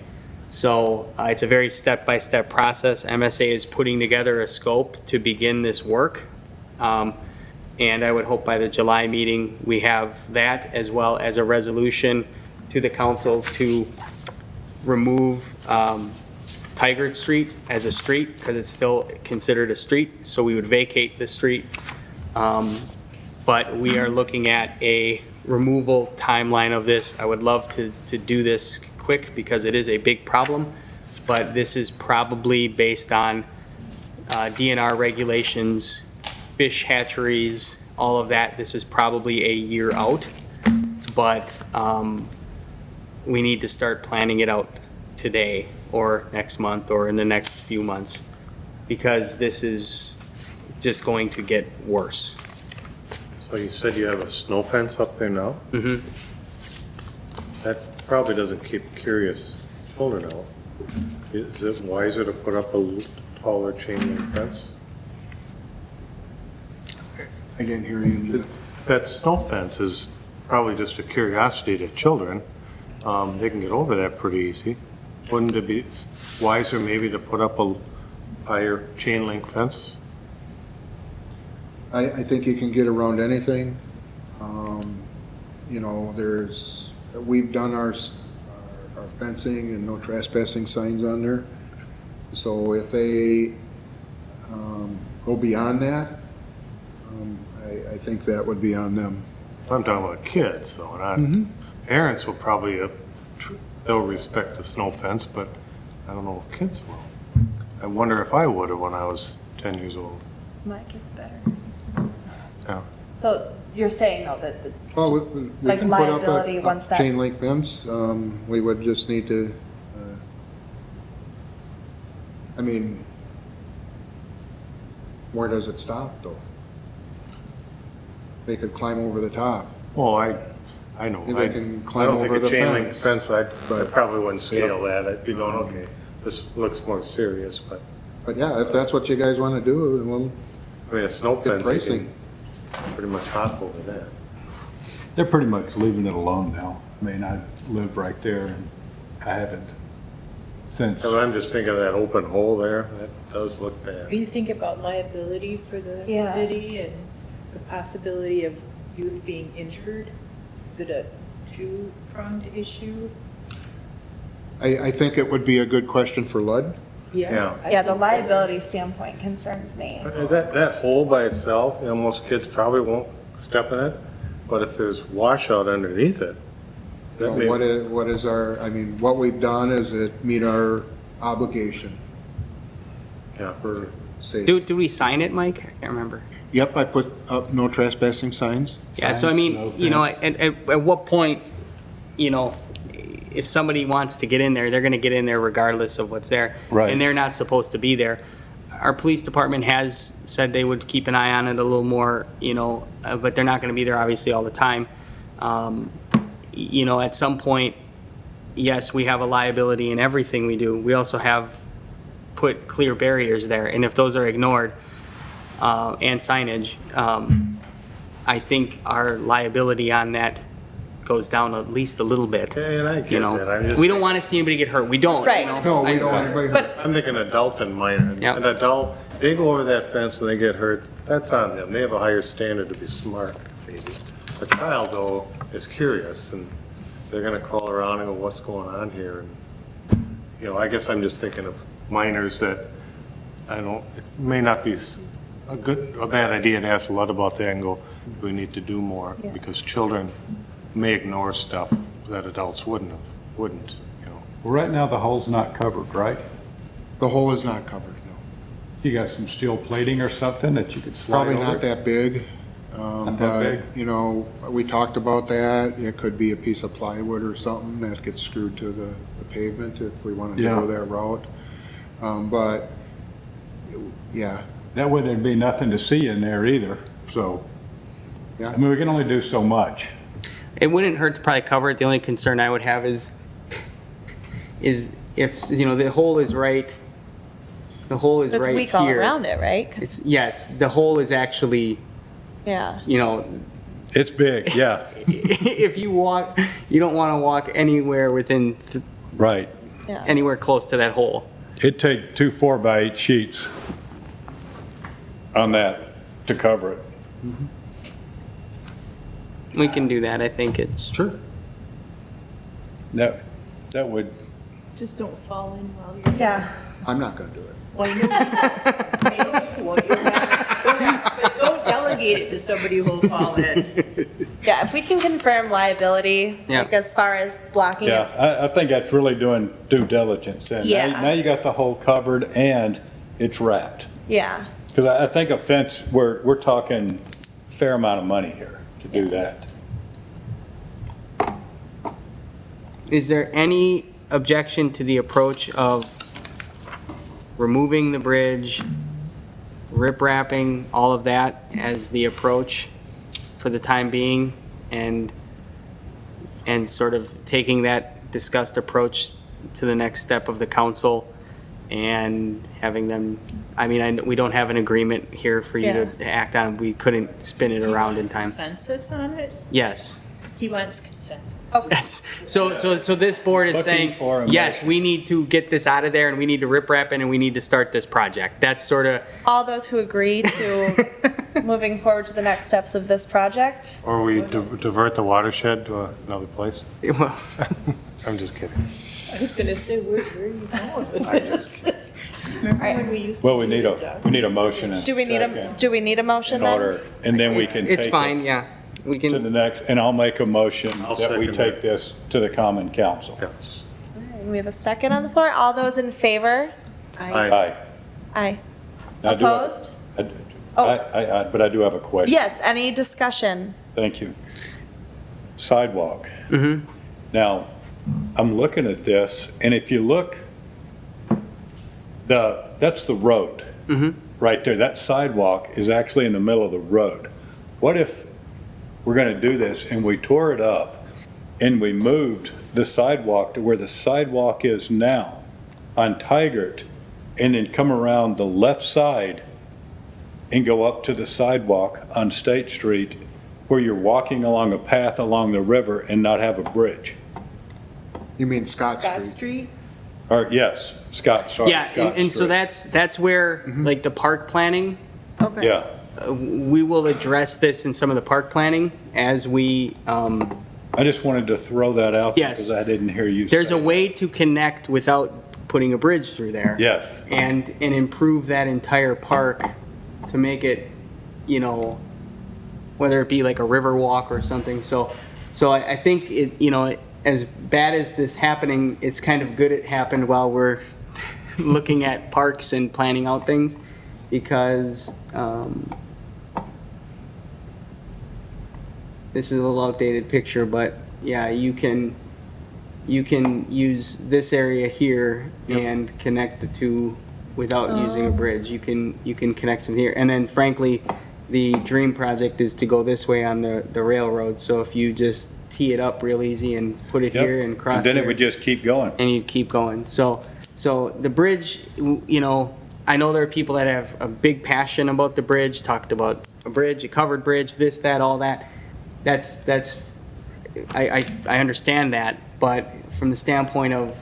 So it's a very step-by-step process. MSA is putting together a scope to begin this work. And I would hope by the July meeting, we have that as well as a resolution to the council to remove Tigard Street as a street, because it's still considered a street. So we would vacate the street. But we are looking at a removal timeline of this. I would love to do this quick because it is a big problem, but this is probably based on DNR regulations, fish hatcheries, all of that. This is probably a year out, but we need to start planning it out today or next month or in the next few months, because this is just going to get worse. So you said you have a snow fence up there now? Mm-hmm. That probably doesn't keep curious children out. Is it wiser to put up a taller chain link fence? I didn't hear you. That snow fence is probably just a curiosity to children. They can get over that pretty easy. Wouldn't it be wiser maybe to put up a higher chain link fence? I think you can get around anything. You know, we've done our fencing and no trespassing signs on there. So if they go beyond that, I think that would be on them. I'm talking about kids though, not, parents will probably, they'll respect the snow fence, but I don't know if kids will. I wonder if I would have when I was 10 years old. My kid's better. Yeah. So you're saying though that Well, we Like can put up liability once a that- chain link fence. We would just need to, I mean, where does it stop though? They could climb over the top. Well, I know. If they can climb I don't over think a the chain link fence. fence, I But- probably wouldn't scale that. I'd be going, okay, this looks more serious, but, But yeah, if that's what you guys want to do, then we'll I mean, a snow get fence, you pricing. can pretty much hop over that. They're pretty much leaving it alone now. I mean, I live right there and I haven't since. So I'm just thinking of that open hole there, that does look bad. Do you think about liability for the Yeah. city and the possibility of youth being injured? Is it a two-pronged issue? I think it would be a good question for Lud. Yeah. I yeah, the think so. liability standpoint concerns me. That hole by itself, you know, most kids probably won't step in it, but if there's washout underneath it, that may. What is our, I mean, what we've done is it meet our obligation Yeah. for safety. Do we sign it, Mike? I can't remember. Yep, I put up no trespassing signs. Yeah, so I Signs, mean, no you know, fence. at what point, you know, if somebody wants to get in there, they're gonna get in there regardless of what's there. Right. And they're not supposed to be there. Our police department has said they would keep an eye on it a little more, you know, but they're not gonna be there obviously all the time. You know, at some point, yes, we have a liability in everything we do. We also have put clear barriers there, and if those are ignored, and signage, I think our liability on that goes down at least a little bit. And I You get know, that, I'm just. we don't want to see anybody get hurt. We don't. Right. You know? No, we I- don't want anybody hurt. I'm thinking adult and minor. Yeah. An adult, they go over that fence and they get hurt, that's on them. They have a higher standard to be smart, maybe. A child, though, is curious, and they're gonna crawl around and go, what's going on here? And, you know, I guess I'm just thinking of minors that, it may not be a bad idea to ask a lot about that and go, we need to do more, because children may ignore stuff that adults wouldn't, you know. Well, right now, the hole's not covered, right? The hole is not covered, no. You got some steel plating or something that you could slide over? Probably not that big. Not that But, big? you know, we talked about that. It could be a piece of plywood or something that gets screwed to the pavement if we wanted to Yeah. go that route. But, yeah, That way there'd be nothing to see in there either, so. yeah. I mean, we can only do so much. It wouldn't hurt to probably cover it. The only concern I would have is if, you know, the hole is right It's right weak all here. around it, right? 'Cause- Yes, the hole is actually, yeah. you know, It's big, yeah, if you walk, you don't want to walk anywhere within, right. Yeah. anywhere close to that hole. It'd take 2 4x8 sheets on that to cover it. We can do that. I think it's, Sure. That would, Just don't fall in while you're. Yeah. I'm not gonna do it. Well, you're not- Well, you're not- But don't delegate delegate it to somebody who will fall in. Yeah, if we can confirm liability, Yeah. like as far as blocking Yeah, it. I think that's really doing due diligence. And Yeah. now you got the hole covered and it's wrapped. Yeah. Because I think a fence, we're talking fair amount of money here to do that. Is there any objection to the approach of removing the bridge, rip-wrapping, all of that as the approach for the time being, and sort of taking that discussed approach to the next step of the council and having them, I mean, we don't have an agreement here for you Yeah. to act on. We couldn't spin it around in time. Consensus on it? Yes. He wants consensus. Yes. So this board is Looking saying, for a yes, motion. we need to get this out of there and we need to rip wrap it and we need to start this project. That's sort of, All those who agree to moving forward to the next steps of this project? Or we divert the watershed to another place? well, I'm just kidding. I was gonna say, where are you going with this? Remember when we used to Well, we do need the a ducks? motion and Do we need a, second do we need a motion in then? order, and then we can take it's it fine, yeah. We to the can, next, and I'll make a motion I'll that we second take that. this to the common council. Yes. And we have a second on the floor. All those in favor? Aye. Aye. Aye. Now, I do have- Opposed? But I do have a question. Yes, any discussion? Thank you. Sidewalk. Now, I'm looking at this, and if you look, that's the road. Right there. That sidewalk is actually in the middle of the road. What if we're gonna do this and we tore it up and we moved the sidewalk to where the sidewalk is now on Tigert, and then come around the left side and go up to the sidewalk on State Street where you're walking along a path along the river and not have a bridge? You mean Scott Scott Street? Street? Or, yes, Scott, yeah, Scott and so Street. that's where, like, the park planning, Okay. Yeah, we will address this in some of the park planning as we, I just wanted to throw that out there Yes. because I didn't hear you say. there's a way to connect without putting a bridge through there. Yes, And improve that entire park to make it, you know, whether it be like a river walk or something. So I think it, you know, as bad as this happening, it's kind of good it happened while we're looking at parks and planning out things, because this is a little outdated picture, but yeah, you can use this area here and connect the two without using a bridge. You can connect some here. And then frankly, the dream project is to go this way on the railroad. So if you just tee it up real easy and put it yep. here and cross And then here, it would just keep going. and you keep going. So the bridge, you know, I know there are people that have a big passion about the bridge, talked about a bridge, a covered bridge, this, that, all that. I understand that, but from the standpoint of,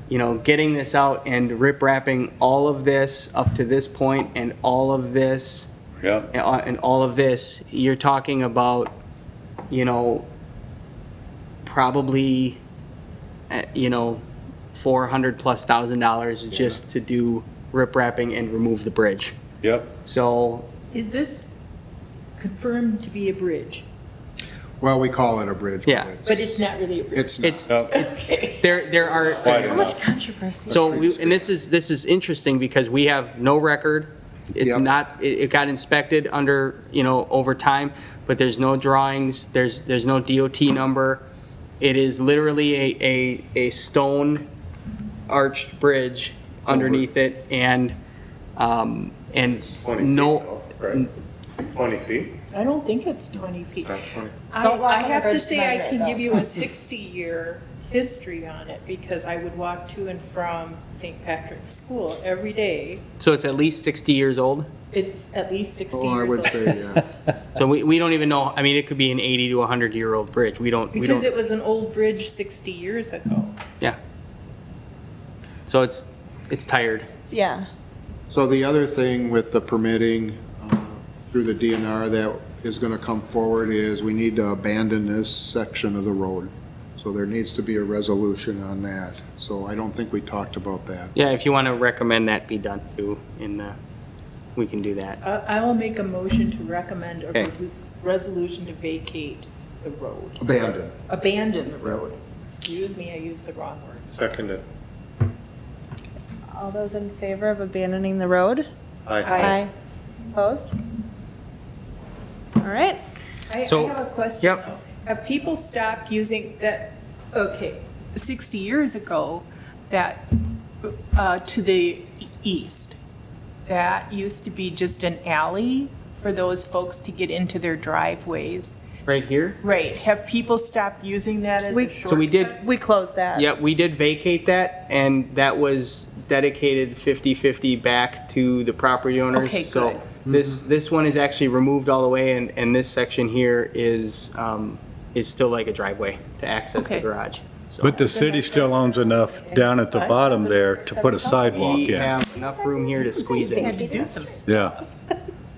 you know, getting this out and rip-wrapping all of this up to this point and all of this, Yeah, and all of this, you're talking about, you know, probably, you know, $400,000+ just to do rip-wrapping and remove the bridge. yep. So, Is this confirmed to be a bridge? Well, we call it a bridge. Yeah. But it's not really a bridge? It's not. it's, Okay. there are, Wide How much enough. controversy? so, and this is interesting because we have no record. It's Yep. not, it got inspected under, you know, over time, but there's no drawings, there's no DOT number. It is literally a stone arched bridge underneath it, and 20 feet no, though, right? 20 feet? I don't think it's 20 feet. About 20. Don't walk I on the have to bridge say, tonight, I can though. give you a 60-year history on it, because I would walk to and from St. Patrick's School every day. so it's at least 60 years old. It's at least 60 Oh, I years would old. say, yeah. So we don't even know, I mean, it could be an 80 to 100-year-old bridge. We don't, Because it was an old bridge 60 years ago. yeah. So it's tired. Yeah. So the other thing with the permitting through the DNR that is going to come forward is we need to abandon this section of the road. So there needs to be a resolution on that. So I don't think we talked about that. Yeah, if you want to recommend that be done too in the, we can do that. I will make a motion to recommend a Okay. resolution to vacate the road. Abandoned. Abandon the road. Excuse me, I used the wrong word. Seconded. All those in favor of abandoning the road? Aye. Opposed? All right. I So- have a question. Yep. though. Have people stopped using that, okay, 60 years ago, that, to the east, that used to be just an alley for those folks to get into their driveways. Right here? Right, have people stopped using that as a shortcut? So we did, We closed that. yeah, we did vacate that, and that was dedicated 50/50 back to the property owners. Okay, So good. this one is actually removed all the way, and this section here is still like a driveway to access the Okay. garage. So But the city still owns enough down at the bottom there to put a sidewalk we in. have enough room here to squeeze They had in. to do some stuff. Yeah.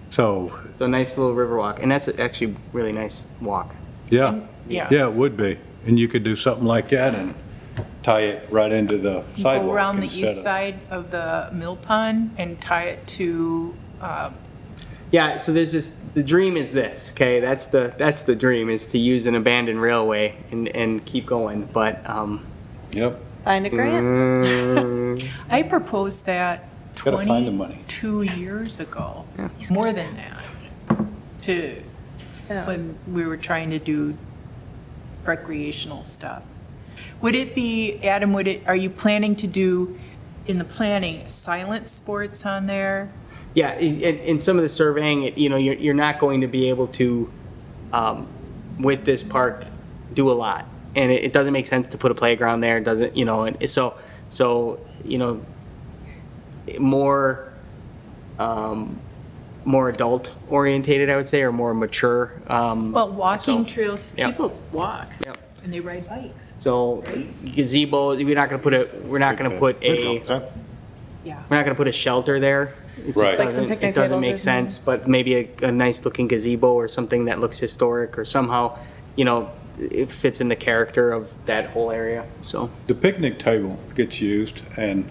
So, So a nice little river walk, and that's actually really nice walk. yeah, Yeah. yeah, it would be. And you could do something like that and tie it right into the Go sidewalk around the instead east of. side of the mill pond and tie it to, Yeah, so there's this, the dream is this, okay? That's the dream, is to use an abandoned railway and keep going, but, Yep, Find a grant. I proposed that Gotta find the money. 22 years ago, more than that, to, Yeah. when we were trying to do recreational stuff. Would it be, Adam, are you planning to do, in the planning, silent sports on there? yeah, in some of the surveying, you're not going to be able to, with this park, do a lot. And it doesn't make sense to put a playground there, it doesn't, and so, more, more adult orientated, I would say, or more mature. Well, walking So, trails, yeah. people walk Yep. and they ride bikes. So gazebo, we're not gonna put a shelter there. It just Right. Like some doesn't- picnic It doesn't tables or make sense, but maybe a nice looking gazebo or something that looks historic or somehow, it fits in the character of that whole area, so. the picnic table gets used and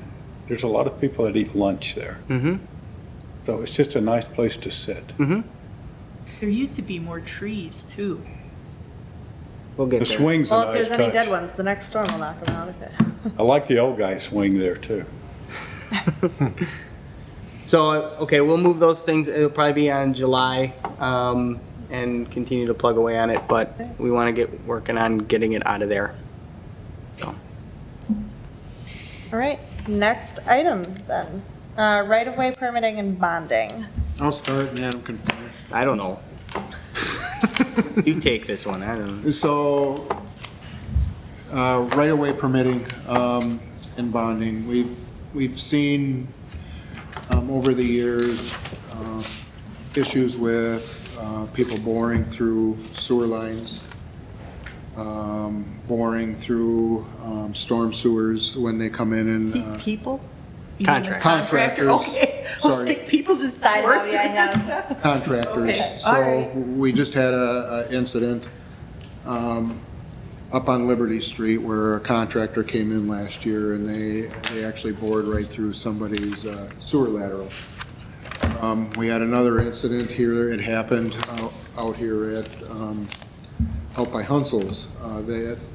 there's a lot of people that eat lunch there. Mm-hmm. So it's just a nice place to sit. There used to be more trees too. We'll The get there. swing's a Well, if nice there's any dead touch. ones, the next storm will knock them out of it. I like the old guy swing there too. So, okay, we'll move those things, it'll probably be on July, and continue to plug away on it, but we want to get working on getting it out of there. So, All right, next item then. Right-of-way permitting and bonding. I'll start and Adam can finish. I don't know. You take this one, I don't know. So, right-of-way permitting and bonding, we've seen over the years issues with people boring through sewer lines, boring through storm sewers when they come in and. People? You mean the Contractors. contractor? Contractors. Okay. I was Sorry. like, people just I know, work yeah, through yeah. this stuff? Contractors. Okay, So all right. we just had a incident up on Liberty Street where a contractor came in last year and they actually bored right through somebody's sewer lateral. We had another incident here, it happened out here at, out by Hunsel's.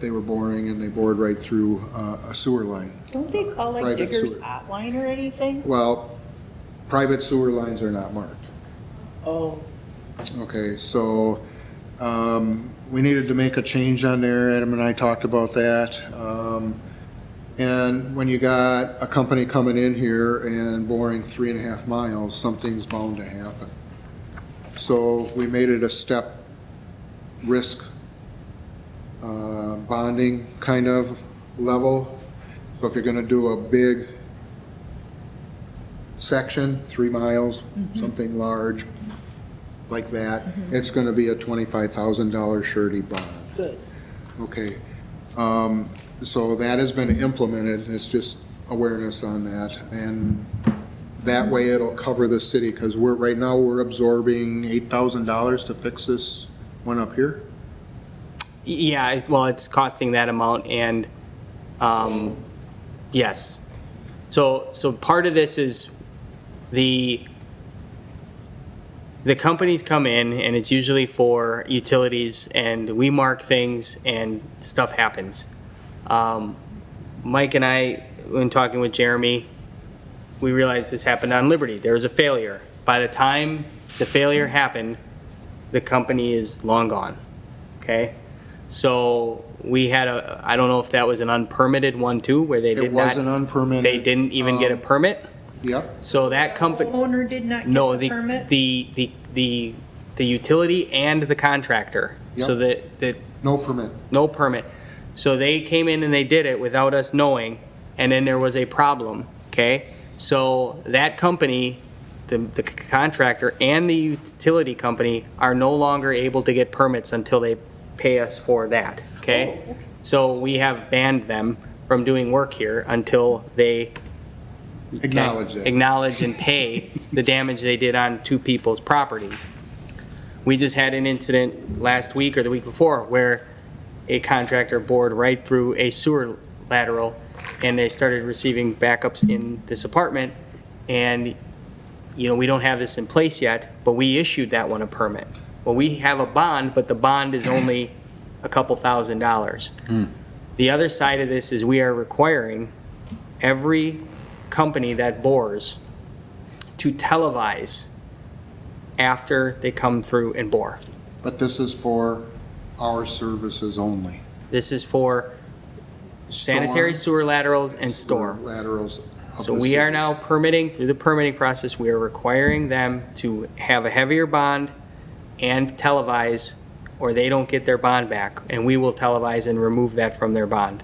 They were boring and they bored right through a sewer line. Don't they call like Private Digger's sewer. Hotline or anything? Well, private sewer lines are not marked. Oh, Okay, so, we needed to make a change on there, Adam and I talked about that. And when you got a company coming in here and boring 3.5 miles, something's bound to happen. So we made it a step risk bonding kind of level. So if you're gonna do a big section, 3 miles, something large like that, it's gonna be a $25,000 surety bond. good. Okay, so that has been implemented, it's just awareness on that, and that way it'll cover the city, because right now, we're absorbing $8,000 to fix this one up here. Yeah, well, it's costing that amount, and, yes. So part of this is the the companies come in, and it's usually for utilities, and we mark things, and stuff happens. Mike and I, when talking with Jeremy, we realized this happened on Liberty. There was a failure. By the time the failure happened, the company is long gone, okay? So we had I don't know if that was an unpermitted one too, where they did not. It was an unpermitted. They didn't even get a permit? Yep. So that company. Owner did not No, get the permit? the utility and the contractor. So that, No permit. no permit. So they came in and they did it without us knowing, and then there was a problem, okay? So that company, the contractor and the utility company are no longer able to get permits until they pay us for that, okay? So we have banned them from doing work here until they Acknowledge it. acknowledge and pay the damage they did on two people's properties. We just had an incident last week or the week before where a contractor bored right through a sewer lateral, and they started receiving backups in this apartment. And, you know, we don't have this in place yet, but we issued that one a permit. Well, we have a bond, but the bond is only a couple $1,000s. The other side of this is we are requiring every company that bores to televise after they come through and bore. But this is for our services only. This is for sanitary Storm. sewer laterals and storm. Laterals. of So the we are cities. now permitting, through the permitting process, we are requiring them to have a heavier bond and televise, or they don't get their bond back, and we will televise and remove that from their bond.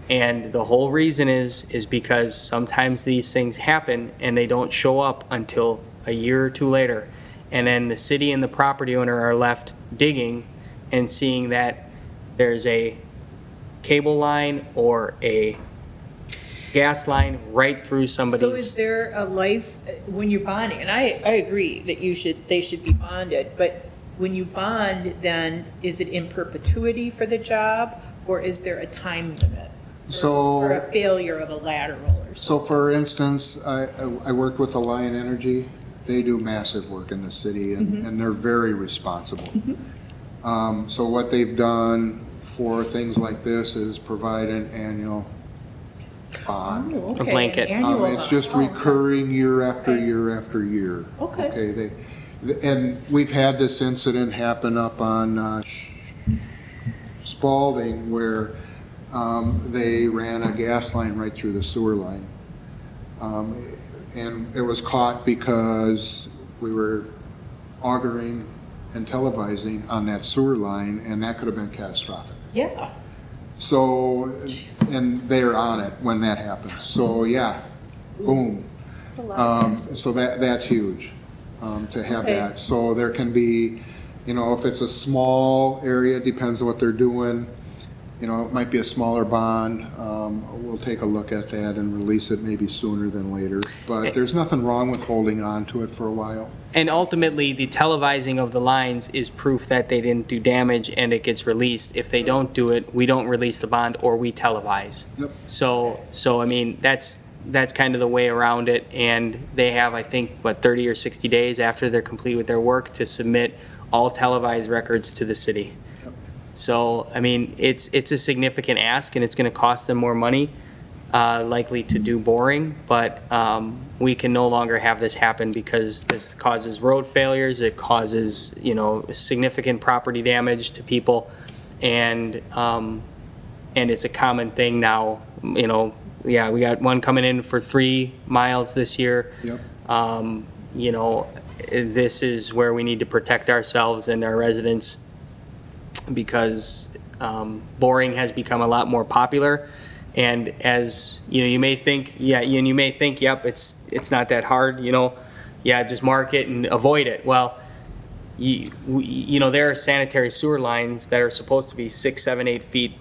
And the whole reason is because sometimes these things happen and they don't show up until a year or two later. And then the city and the property owner are left digging and seeing that there's a cable line or a gas line right through somebody's. So is there a life, when you're bonding, and I agree that they should be bonded, but when you bond, then is it in perpetuity for the job, or is there a time limit? For a So, failure of a lateral or so something? for instance, I worked with Alliant Energy. They do massive work in the city, and they're very responsible. So what they've done for things like this is provide an annual bond. Oh, okay, A blanket. an annual It's just bond. Oh, recurring year after Okay. year after year. Okay. Okay, and we've had this incident happen up on Spalding where they ran a gas line right through the sewer line. And it was caught because we were augering and televising on that sewer line, and that could have been catastrophic. Yeah. So, and they're on it when that happens. So, yeah, boom. It's a lot of taxes. So that's huge, to have Okay. that. So there can be, you know, if it's a small area, depends on what they're doing. You know, it might be a smaller bond. We'll take a look at that and release it maybe sooner than later. But there's nothing wrong with holding on to it for a while. And ultimately, the televising of the lines is proof that they didn't do damage and it gets released. If they don't do it, we don't release the bond or we televise. Yep. So I mean, that's kind of the way around it. And they have, I think, 30 or 60 days after they're complete with their work to submit all televised records to the city. So, I mean, it's a significant ask, and it's going to cost them more money, likely to do boring, but we can no longer have this happen because this causes road failures, it causes, you know, significant property damage to people, and it's a common thing now, you know. Yeah, we got one coming in for 3 miles this year. Yep. You know, this is where we need to protect ourselves and our residents, because boring has become a lot more popular. And as, you know, you may think, yep, it's not that hard, you know, just mark it and avoid it. Well, you know, there are sanitary sewer lines that are supposed to be 6, 7, 8 feet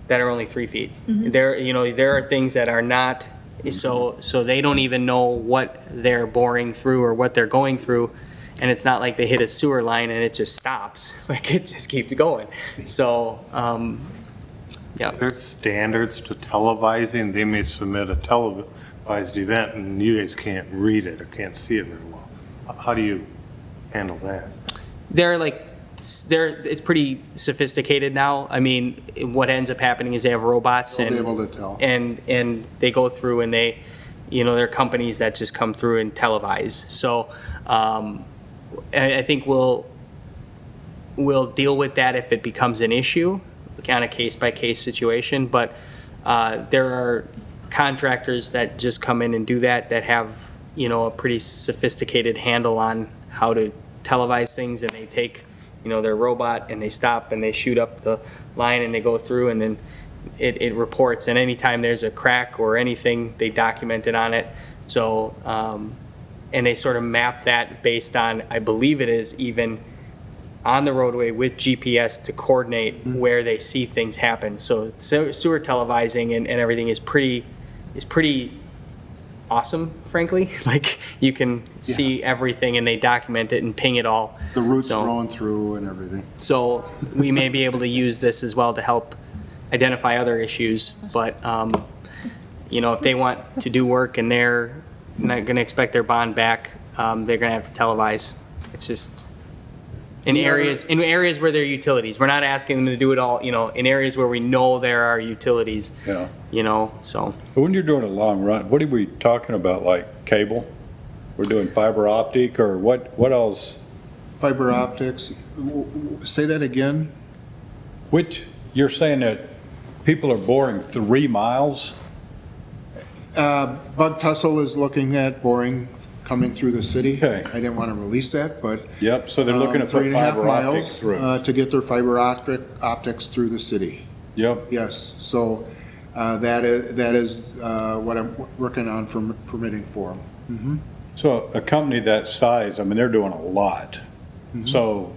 that are only 3 feet. There, you know, there are things that are not, so they don't even know what they're boring through or what they're going through. And it's not like they hit a sewer line and it just stops. Like, it just keeps going. So, yeah. There's standards to televising. They may submit a televised event and you guys can't read it or can't see it very well. How do you handle that? It's pretty sophisticated now. I mean, what ends up happening is they have robots They'll and. be able to tell. And they go through and they, there are companies that just come through and televise. So, I think we'll deal with that if it becomes an issue, kind of case-by-case situation, but there are contractors that just come in and do that have, a pretty sophisticated handle on how to televise things, and they take, their robot and they stop and they shoot up the line and they go through, and then it reports, and anytime there's a crack or anything, they document it on it. So, and they sort of map that based on, I believe it is even on the roadway with GPS to coordinate where they see things happen. So sewer televising and everything is pretty awesome, frankly. Like, you can see everything and they document it and ping it all. The roots growing through and everything. So we may be able to use this as well to help identify other issues, but, if they want to do work and they're not gonna expect their bond back, they're gonna have to televise. It's just, in areas where there are utilities. We're not asking them to do it all, in areas where we know there are utilities. Yeah. So. But when you're doing a long run, what are we talking about, like cable? We're doing fiber optic, or what else? Fiber optics, say that again? Which, you're saying that people are boring 3 miles? Bug Tussle is looking at boring coming through the city. Okay. I didn't want to release that, but. Yep, so they're looking to put 3.5 fiber optic miles, through. to get their fiber optics through the city. Yep. Yes, so that is what I'm working on for permitting for them. So a company that size, I mean, they're doing a lot. So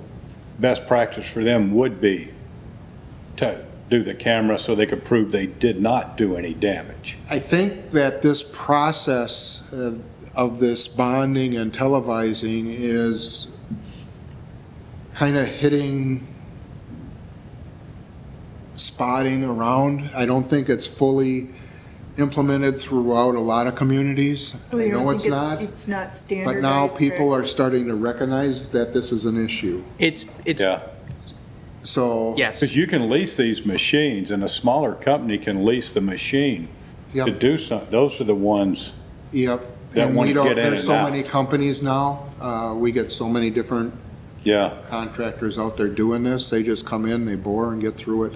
best practice for them would be to do the camera so they could prove they did not do any damage. I think that this process of this bonding and televising is kind of hitting, spotting around. I don't think it's fully implemented throughout a lot of communities. I know it's not. It's not standardized. But now people are starting to recognize that this is an issue. It's, Yeah, So. yes. because you can lease these machines, and a smaller company can lease the machine to Yep, do something. Those are the ones, yep. that And wanna we don't, get in there's and so out. many companies now. We get so many different yeah. contractors out there doing this. They just come in, they bore and get through it.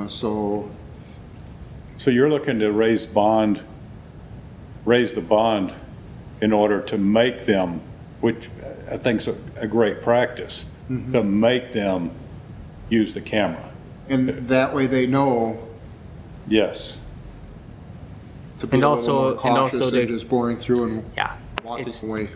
So, So you're looking to raise the bond in order to make them, which I think is a great practice, to make them use the camera. and that way they know Yes. to be And a also- little more and also cautious to- and just boring through and Yeah. walking It's- away.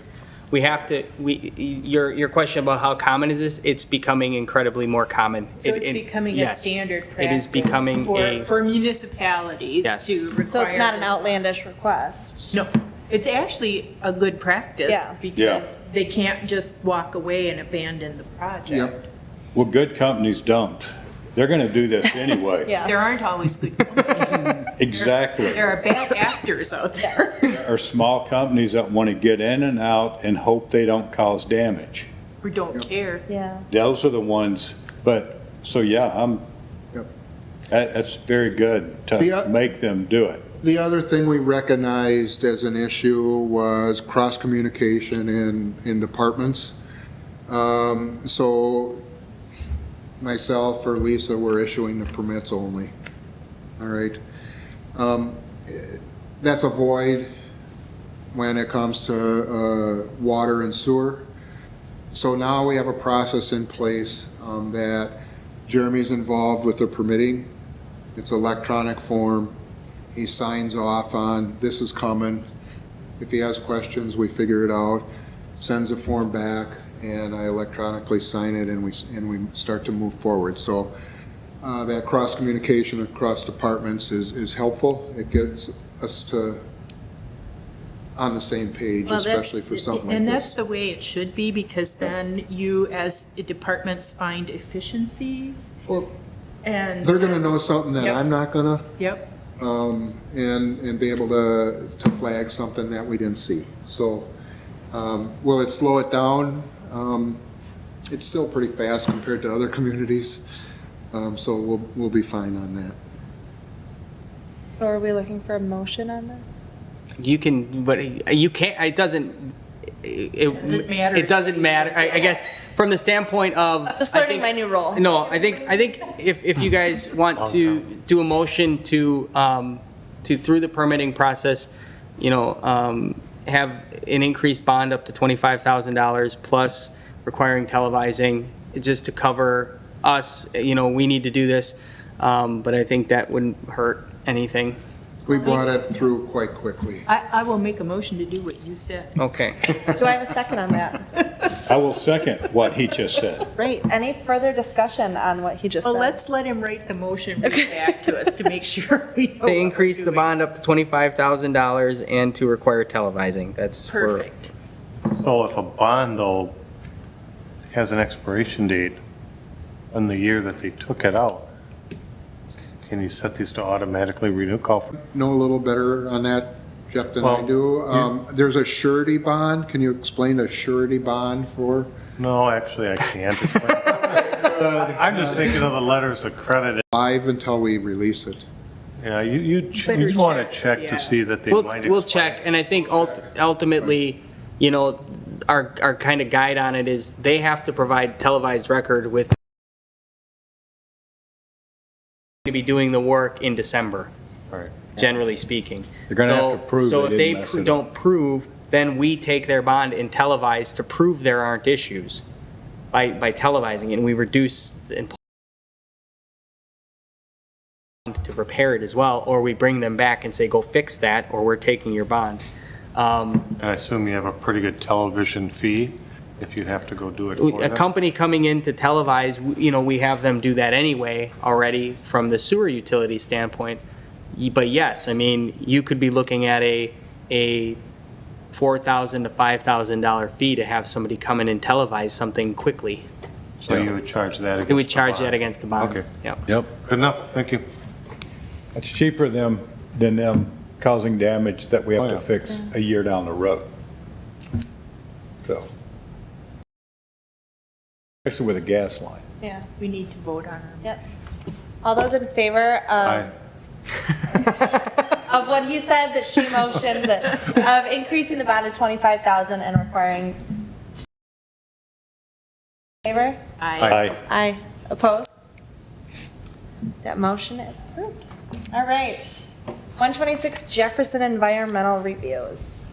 We have to, your question about how common is this? It's becoming incredibly more common. So it's becoming a yes, standard It practice is becoming for municipalities Yes. to require. So it's not an this. outlandish request. No, it's actually a good practice. Yeah. Because they can't just walk away and abandon the project. Yep. Well, good companies don't. They're going to do this anyway. Yeah. There aren't always good companies. Exactly. There are bad actors out there. There are small companies that want to get in and out and hope they don't cause damage. Who don't care. Yeah. Those are the ones, but, so yeah, Yep. that's very good The, to make them do it. The other thing we recognized as an issue was cross-communication in departments. So myself or Lisa were issuing the permits only. All right. That's a void when it comes to water and sewer. So now we have a process in place that Jeremy's involved with the permitting. It's electronic form. He signs off on, this is coming. If he has questions, we figure it out, sends the form back, and I electronically sign it, and we start to move forward. So that cross-communication across departments is helpful. It gets us on the same page, Well, that's- especially for something like And that's this. the way it should be, because then you, as departments, find efficiencies. And. They're gonna know something that Yep. I'm not gonna, Yep. and be able to flag something that we didn't see. So, will it slow it down? It's still pretty fast compared to other communities, so we'll be fine on that. So are we looking for a motion on that? You can, but you can't, it doesn't, Doesn't matter. it doesn't matter. I guess from the standpoint of. Just I learning think- my new role. No, I think if you guys want to do a motion to through the permitting process, have an increased bond up to $25,000 plus requiring televising, just to cover us, we need to do this, but I think that wouldn't hurt anything. We brought it through quite quickly. I will make a motion to do what you said. Okay. Do I have a second on that? I will second what he just said. Great. Any further discussion on what he just said? Well, let's let him write the motion right back to us to make sure we know what To we're increase the doing. bond up to $25,000 and to require televising. That's for. Perfect. So if a bond, though, has an expiration date on the year that they took it out, can you set these to automatically renew? Call for, Know a little better on that, Jeff, than I Well, do. There's a surety bond. Can you explain a surety bond for? no, actually, I can't. I'm just thinking of the letters of credit. Live until we release it. Yeah, you Better want to check, check yeah. to see that they We'll, might we'll expire. check, and I think ultimately, our kind of guide on it is they have to provide televised record with to be doing the work in December, Right. generally speaking. They're gonna have to prove So they if they didn't mess it up. don't prove, then we take their bond and televise to prove there aren't issues by televising, and we reduce and to repair it as well, or we bring them back and say, go fix that, or we're taking your bond. And I assume you have a pretty good television fee if you have to go do it for A them? company coming in to televise, we have them do that anyway already from the sewer utility standpoint. But yes, I mean, you could be looking at a $4,000 to $5,000 fee to have somebody come in and televise something quickly. So you would charge that against It would the charge bond? that against the bond. Okay. Yep. Yep. Good enough, thank you. It's cheaper than them causing damage that we have Oh, to yeah. fix a year down the road. So. Especially with a gas line. Yeah. We need to vote on her. Yep. All those in favor Aye. of what he said, that she motioned, of increasing the bond to 25,000 and requiring. Favor? Aye. Aye. Opposed? That motion is approved. All right. 126 Jefferson Environmental Reviews.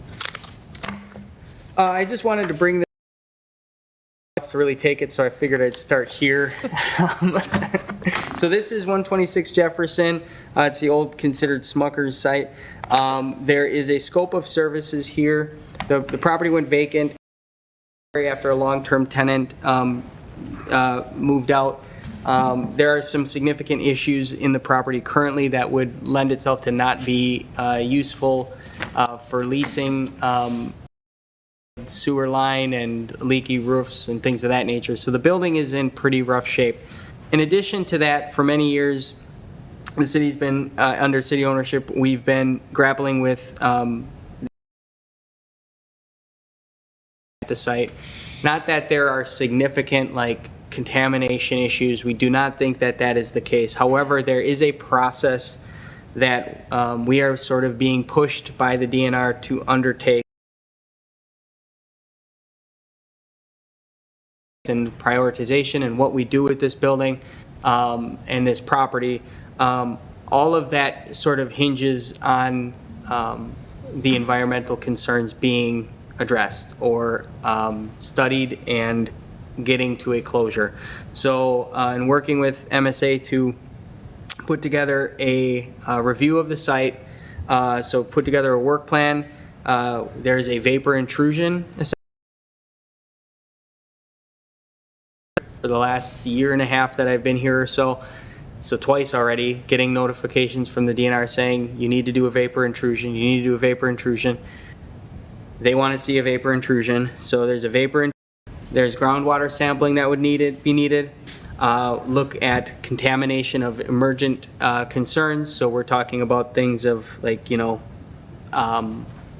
I just wanted to bring this to really take it, so I figured I'd start here. So this is 126 Jefferson. It's the old considered Smucker's site. There is a scope of services here. The property went vacant after a long-term tenant moved out. There are some significant issues in the property currently that would lend itself to not be useful for leasing, sewer line and leaky roofs and things of that nature. So the building is in pretty rough shape. In addition to that, for many years, the city's been, under city ownership, we've been grappling with the site. Not that there are significant, contamination issues. We do not think that that is the case. However, there is a process that we are sort of being pushed by the DNR to undertake and prioritization and what we do with this building and this property. All of that sort of hinges on the environmental concerns being addressed or studied and getting to a closure. So in working with MSA to put together a review of the site, so put together a work plan. There's a vapor intrusion for the last year and a half that I've been here or so. So twice already, getting notifications from the DNR saying, you need to do a vapor intrusion, you need to do a vapor intrusion. They want to see a vapor intrusion, so there's a vapor intrusion. There's groundwater sampling that would be needed. Look at contamination of emergent concerns, so we're talking about things of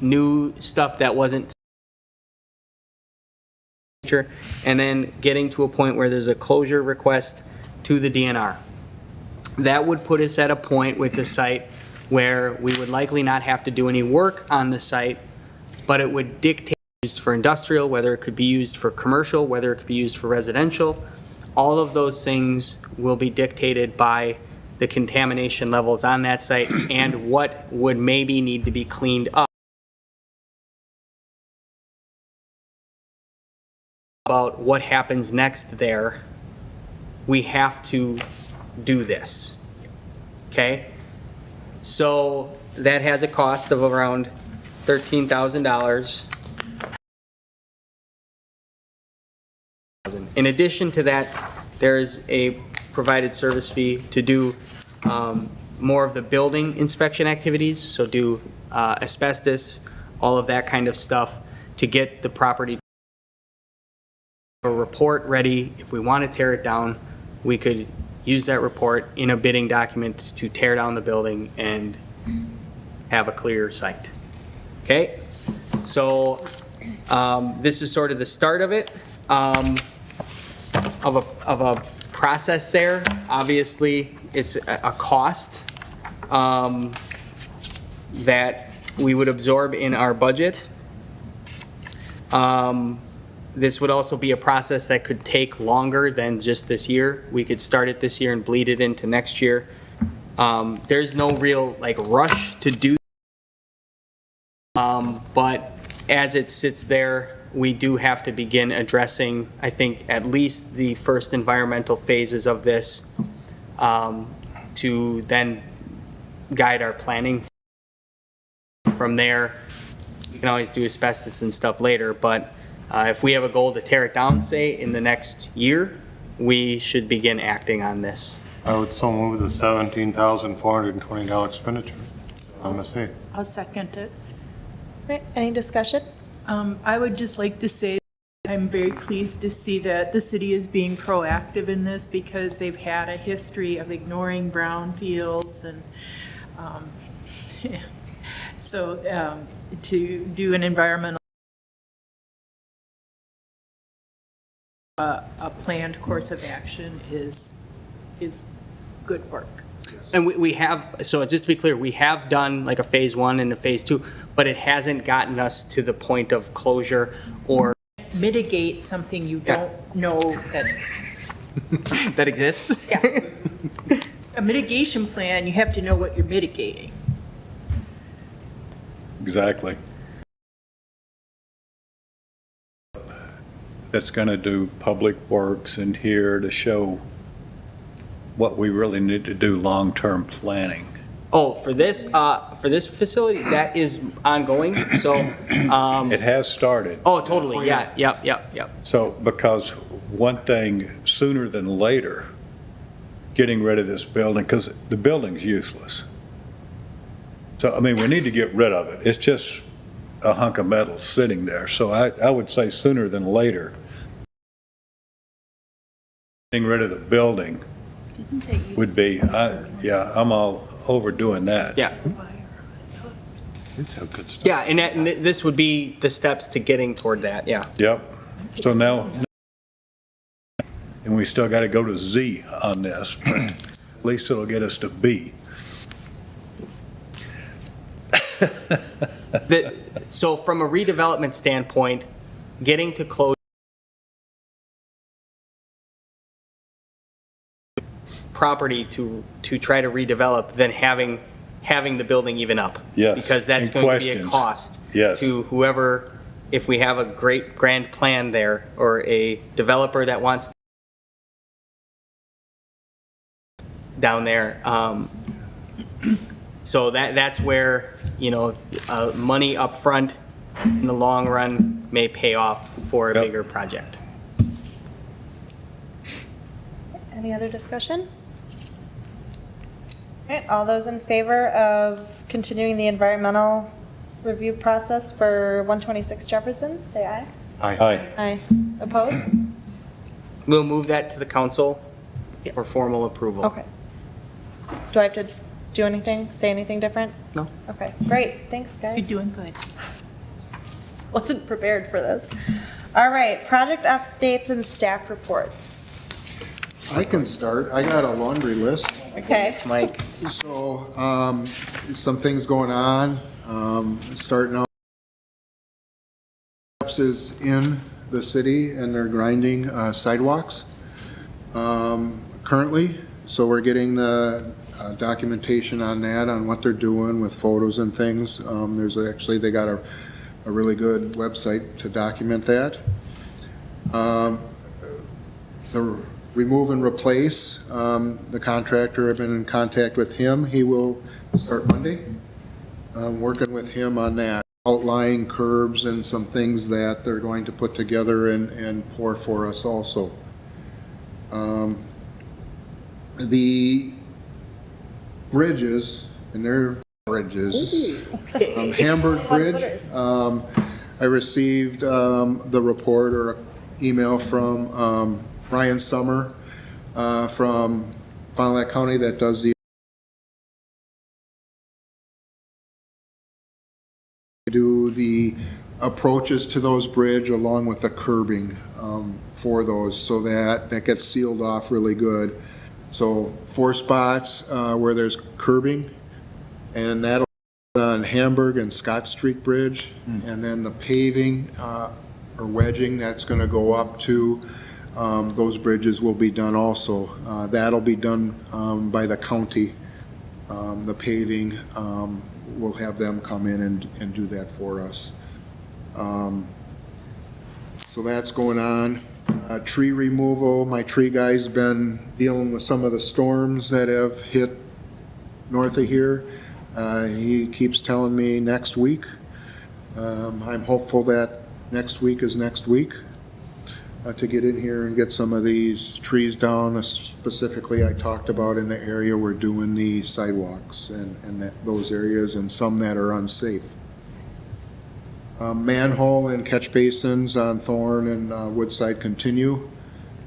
new stuff that wasn't and then getting to a point where there's a closure request to the DNR. That would put us at a point with the site where we would likely not have to do any work on the site, but it would dictate used for industrial, whether it could be used for commercial, whether it could be used for residential. All of those things will be dictated by the contamination levels on that site and what would maybe need to be cleaned up. About what happens next there, we have to do this, okay? So that has a cost of around $13,000. In addition to that, there is a provided service fee to do more of the building inspection activities, so do asbestos, all of that kind of stuff to get the property. A report ready. If we want to tear it down, we could use that report in a bidding document to tear down the building and have a clear site. Okay? So this is sort of the start of it, of a process there. Obviously, it's a cost that we would absorb in our budget. This would also be a process that could take longer than just this year. We could start it this year and bleed it into next year. There's no real rush to do, but as it sits there, we do have to begin addressing, I think, at least the first environmental phases of this to then guide our planning. From there, we can always do asbestos and stuff later, but if we have a goal to tear it down, say, in the next year, we should begin acting on this. I would so move the $17,420 expenditure. I'm gonna say. I'll second it. Right, any discussion? I would just like to say I'm very pleased to see that the city is being proactive in this because they've had a history of ignoring brownfields and so to do an environmental a planned course of action is good work. And we have, so just to be clear, we have done like a phase 1 and a phase 2, but it hasn't gotten us to the point of closure or Mitigate something you don't know that's, that exists. yeah. A mitigation plan, you have to know what you're mitigating. Exactly. That's going to do public works in here to show what we really need to do long-term planning. Oh, for this facility, that is ongoing, so, It has started. oh, totally, yeah, yep. So, because one thing, sooner than later, getting rid of this building, because the building's useless. So, I mean, we need to get rid of it. It's just a hunk of metal sitting there. So I would say sooner than later, getting rid of the building would be, I'm all over doing that. Yeah, It's a good stuff. yeah, and this would be the steps to getting toward that, yeah. Yep. So now, and we still got to go to Z on this, but at least it'll get us to B. So from a redevelopment standpoint, getting to close property to try to redevelop than having the building even up. Yes, Because that's and going to be a questions. cost. Yes. To whoever, if we have a great grand plan there or a developer that wants down there. So that's where, money up front in the long run may pay off for a Yep. bigger project. Any other discussion? All right, all those in favor of continuing the environmental review process for 126 Jefferson, say aye. Aye. Aye. Opposed? We'll move that to the council for formal approval. Okay. Do I have to do anything, say anything different? No? Okay, great, thanks, guys. You're doing good. Wasn't prepared for this. All right, project updates and staff reports. I can start. I got a laundry list. Okay. Mike. So, some things going on, starting out. Is in the city and they're grinding sidewalks currently. So we're getting the documentation on that, on what they're doing with photos and things. They got a really good website to document that. The remove and replace, the contractor, I've been in contact with him. He will start Monday. I'm working with him on that, outlying curbs and some things that they're going to put together and pour for us also. The bridges, and they're bridges. Hamburg Bridge, I received the report or email from Ryan Summer from Fond du Lac County that does the approaches to those bridge along with the curbing for those, so that gets sealed off really good. So 4 spots where there's curbing, and that'll be on Hamburg and Scott Street Bridge, and then the paving or wedging that's going to go up to those bridges will be done also. That'll be done by the county. The paving, we'll have them come in and do that for us. So that's going on. Tree removal, my tree guy's been dealing with some of the storms that have hit north of here. He keeps telling me next week. I'm hopeful that next week is next week to get in here and get some of these trees down. Specifically, I talked about in the area we're doing the sidewalks and those areas, and some that are unsafe. Manhole and catch basins on Thorn and Woodside continue.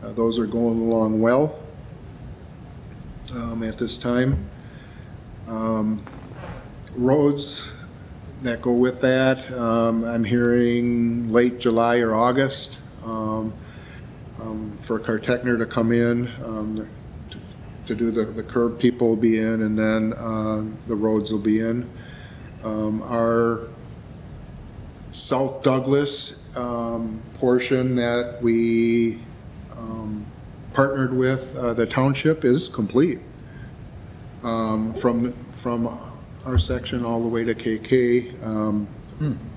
Those are going along well at this time. Roads that go with that, I'm hearing late July or August for Cartechner to come in to do the curb. People will be in, and then the roads will be in. Our South Douglas portion that we partnered with the township is complete. From our section all the way to KK.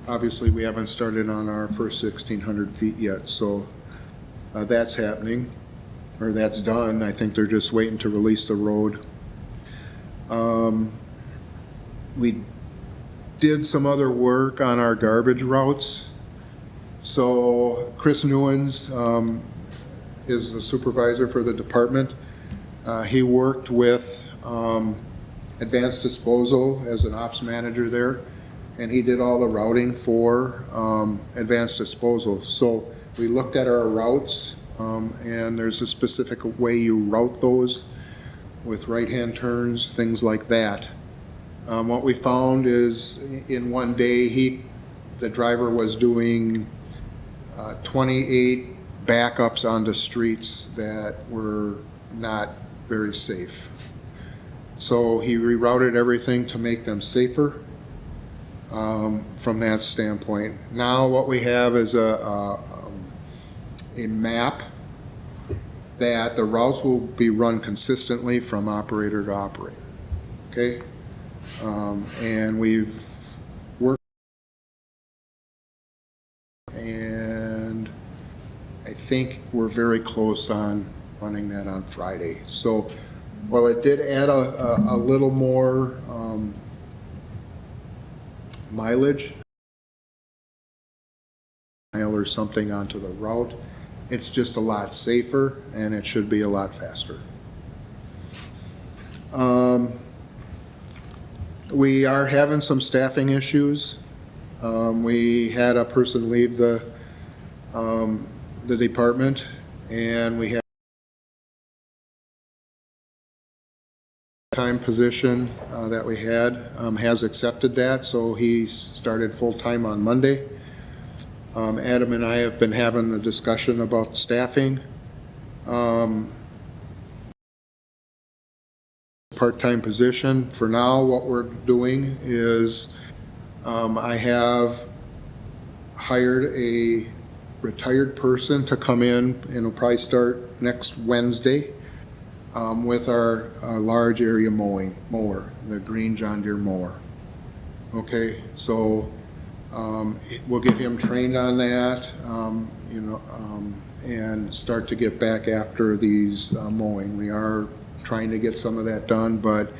Obviously, we haven't started on our first 1,600 feet yet, so that's happening, or that's done. I think they're just waiting to release the road. We did some other work on our garbage routes. So Chris Newens is the supervisor for the department. He worked with Advanced Disposal as an ops manager there, and he did all the routing for Advanced Disposal. So we looked at our routes, and there's a specific way you route those with right-hand turns, things like that. What we found is in one day, the driver was doing 28 backups onto streets that were not very safe. So he rerouted everything to make them safer from that standpoint. Now what we have is a map that the routes will be run consistently from operator to operator. Okay? And we've worked, and I think we're very close on running that on Friday. So, well, it did add a little more mileage, mile or something onto the route. It's just a lot safer, and it should be a lot faster. We are having some staffing issues. We had a person leave the department, and we have a time position that we had has accepted that, so he started full-time on Monday. Adam and I have been having a discussion about staffing. Part-time position. For now, what we're doing is I have hired a retired person to come in, and it'll probably start next Wednesday with our large area mower, the green John Deere mower. Okay, so we'll get him trained on that, and start to get back after these mowing. We are trying to get some of that done, but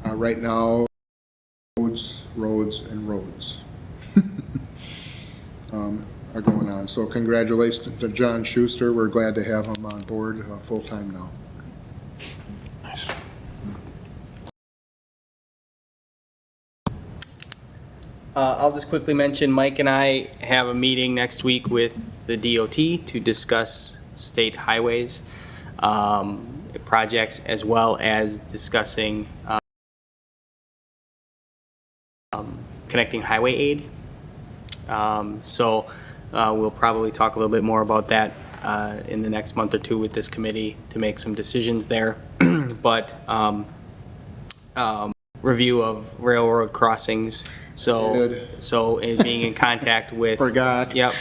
right now, roads and roads are going on. So congratulations to John Schuster. We're glad to have him on board full-time now. Nice. I'll just quickly mention, Mike and I have a meeting next week with the DOT to discuss state highways projects, as well as discussing connecting highway aid. So we'll probably talk a little bit more about that in the next month or two with this committee to make some decisions there. But review of railroad crossings. So being in contact with. Forgot. Yep.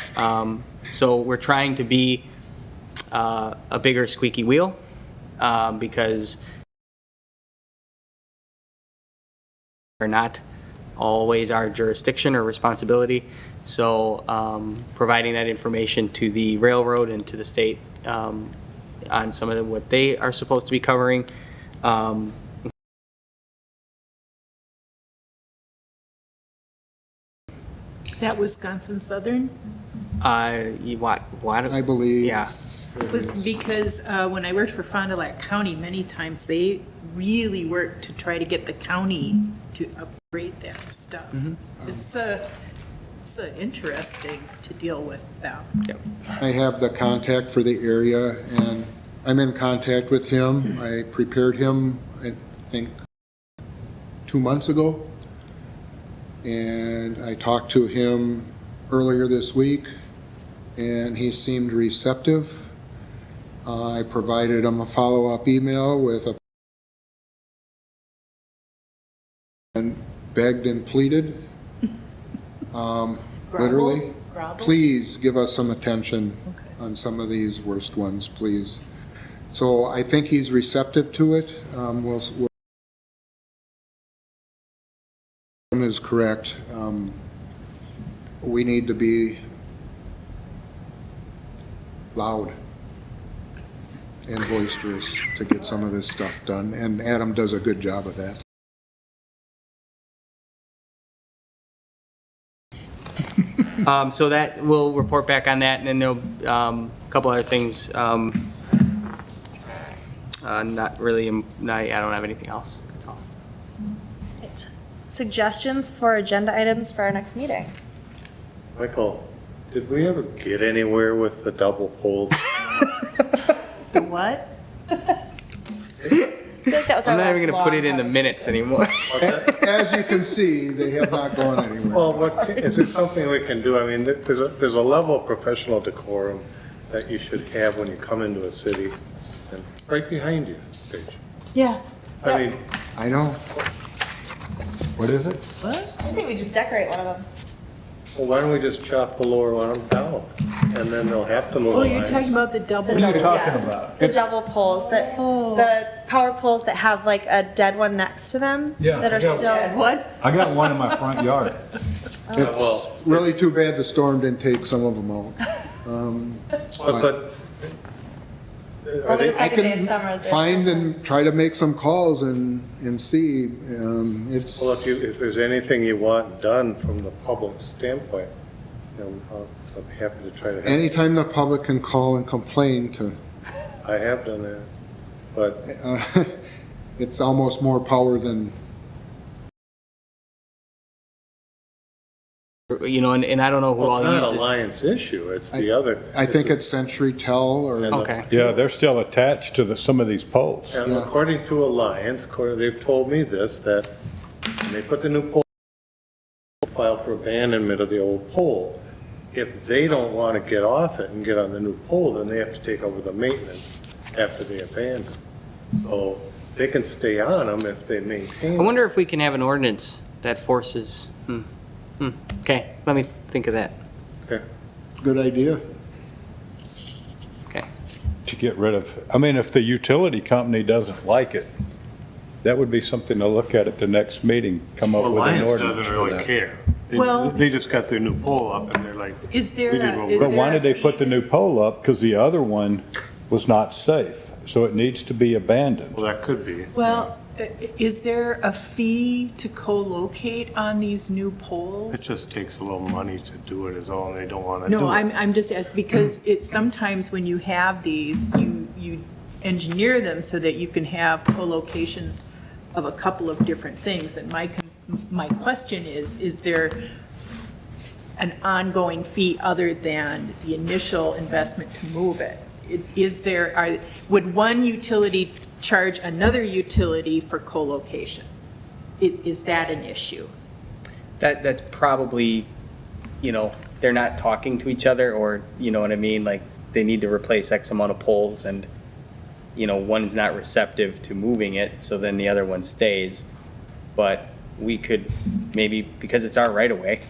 So we're trying to be a bigger squeaky wheel because are not always our jurisdiction or responsibility. So providing that information to the railroad and to the state on some of what they are supposed to be covering. Is that Wisconsin Southern? What? I believe. Yeah. Was because when I worked for Fond du Lac County, many times they really worked to try to get the county to upgrade that stuff. It's interesting to deal with them. Yep. I have the contact for the area, and I'm in contact with him. I prepared him, I think, 2 months ago. And I talked to him earlier this week, and he seemed receptive. I provided him a follow-up email with and begged and pleaded, literally, please give us some attention on some of these worst ones, please. So I think he's receptive to it. Is correct. We need to be loud and boisterous to get some of this stuff done, and Adam does a good job of that. So that we'll report back on that, and then there'll a couple other things. Not really. I don't have anything else. That's all. Right. Suggestions for agenda items for our next meeting? Michael, did we ever get anywhere with the double poles? The what? I feel like that was our I'm not even last going to put it in the long minutes anymore. As you can see, they have not gone anywhere. Well, is there something we can do? I mean, there's a level of professional decorum that you should have when you come into a city, and right behind you, Paige. Yeah. I mean, I know. What is it? What? I think we just decorate one of them. well, why don't we just chop the lower one down, and then they'll have to move Oh, the you're lines. talking about the double. What are you talking yes. about? The double poles, that the power poles that have like a dead one next to them. Yeah, That are yeah. still. What? I got one in my front yard. It's really too bad the storm didn't take some of them out. But Only the I second day of can summer. there's find no- and try to make some calls and see. It's, well, if there's anything you want done from the public standpoint, I'll be happy to try to help. anytime the public can call and complain to, I have done that, but it's almost more power than, And I don't know who well, all it's not uses. a Lions issue, it's the other. I think it's Century Tel or, Okay. Yeah, they're still attached to some of these poles. And Yeah. according to Alliance, they've told me this, that when they put the new pole, file for abandonment of the old pole, if they don't want to get off it and get on the new pole, then they have to take over the maintenance after they abandon. So they can stay on them if they maintain. I wonder if we can have an ordinance that forces, okay, let me think of that. Okay. Good idea. Okay. To get rid of, I mean, if the utility company doesn't like it, that would be something to look at the next meeting, come up Well, with an Lions ordinance doesn't for really that. care. Well- They just got their new pole up and they're like, Is there We did a, what we- is But why there did a they put the fee? new pole up? Because the other one was not safe, so it needs to be abandoned. well, that could be. Well, is there a fee to co-locate on these new It poles? just takes a little money to do it is all, and they don't want to do it. No, I'm just asking, because it's sometimes when you have these, you engineer them so that you can have co-locations of a couple of different things. And my question is there an ongoing fee other than the initial investment to move it? Would one utility charge another utility for co-location? Is that an issue? That's probably, they're not talking to each other, or, you know what I mean? Like, they need to replace X amount of poles, and, one's not receptive to moving it, so then the other one stays. But we could, maybe, because it's our right of way,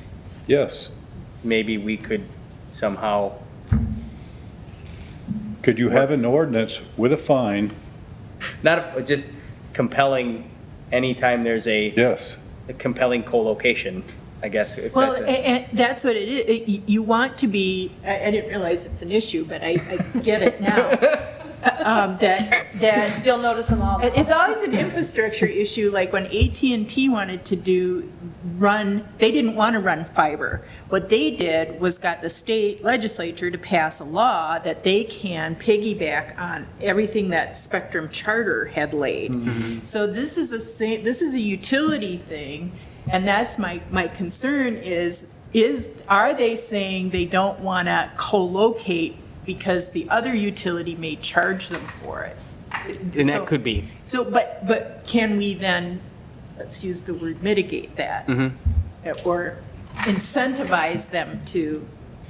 Yes. maybe we could somehow, Could you have an ordinance with a fine? just compelling, anytime there's a Yes. compelling co-location, I guess, if Well, that's a. and that's what it is. You want to be, I didn't realize it's an issue, but I get it now. That You'll notice them all. it's always an infrastructure issue, like when AT&T wanted to they didn't want to run fiber. What they did was got the state legislature to pass a law that they can piggyback on everything that Spectrum Charter had laid. So this is a utility thing, and that's my concern are they saying they don't want to co-locate because the other utility may charge them for it? And that could be. So, but can we then, let's use the word mitigate that? Or incentivize them to,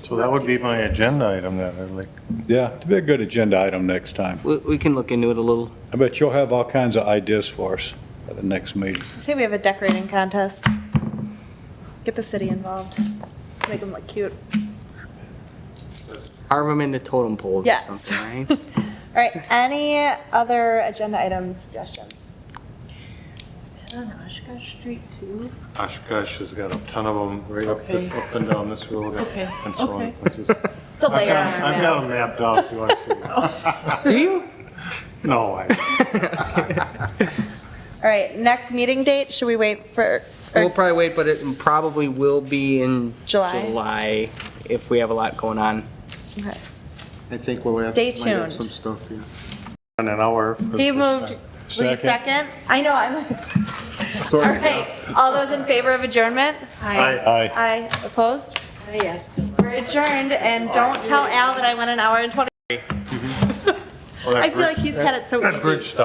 So that would be my agenda item that I'd like. Yeah, it'd be a good agenda item next time. We can look into it a little. I bet you'll have all kinds of ideas for us at the next meeting. Say we have a decorating contest. Get the city involved. Make them look cute. Carve them into totem poles or Yes. something, right? All right, any other agenda item suggestions? is that on Oshkosh Street too? Oshkosh has got a ton of them right up and down this road. Okay, and so on. okay. It's a layer on our I've got map. them mapped out if you want to see them. Do you? No, All right, next meeting date, should we wait for, We'll probably wait, but it probably will be in July? July if we have a lot going on. okay. I think we'll have, Stay might have tuned. some stuff, yeah. in an hour. for the He first moved, time. will you second? I know, I'm, all Sorry. right, all those in favor of adjournment? Aye. Aye, opposed? I asked him. We're adjourned, and don't tell Al that I went an hour and 20. Well, that I feel like bridge- he's had it so That easy. bridge stuff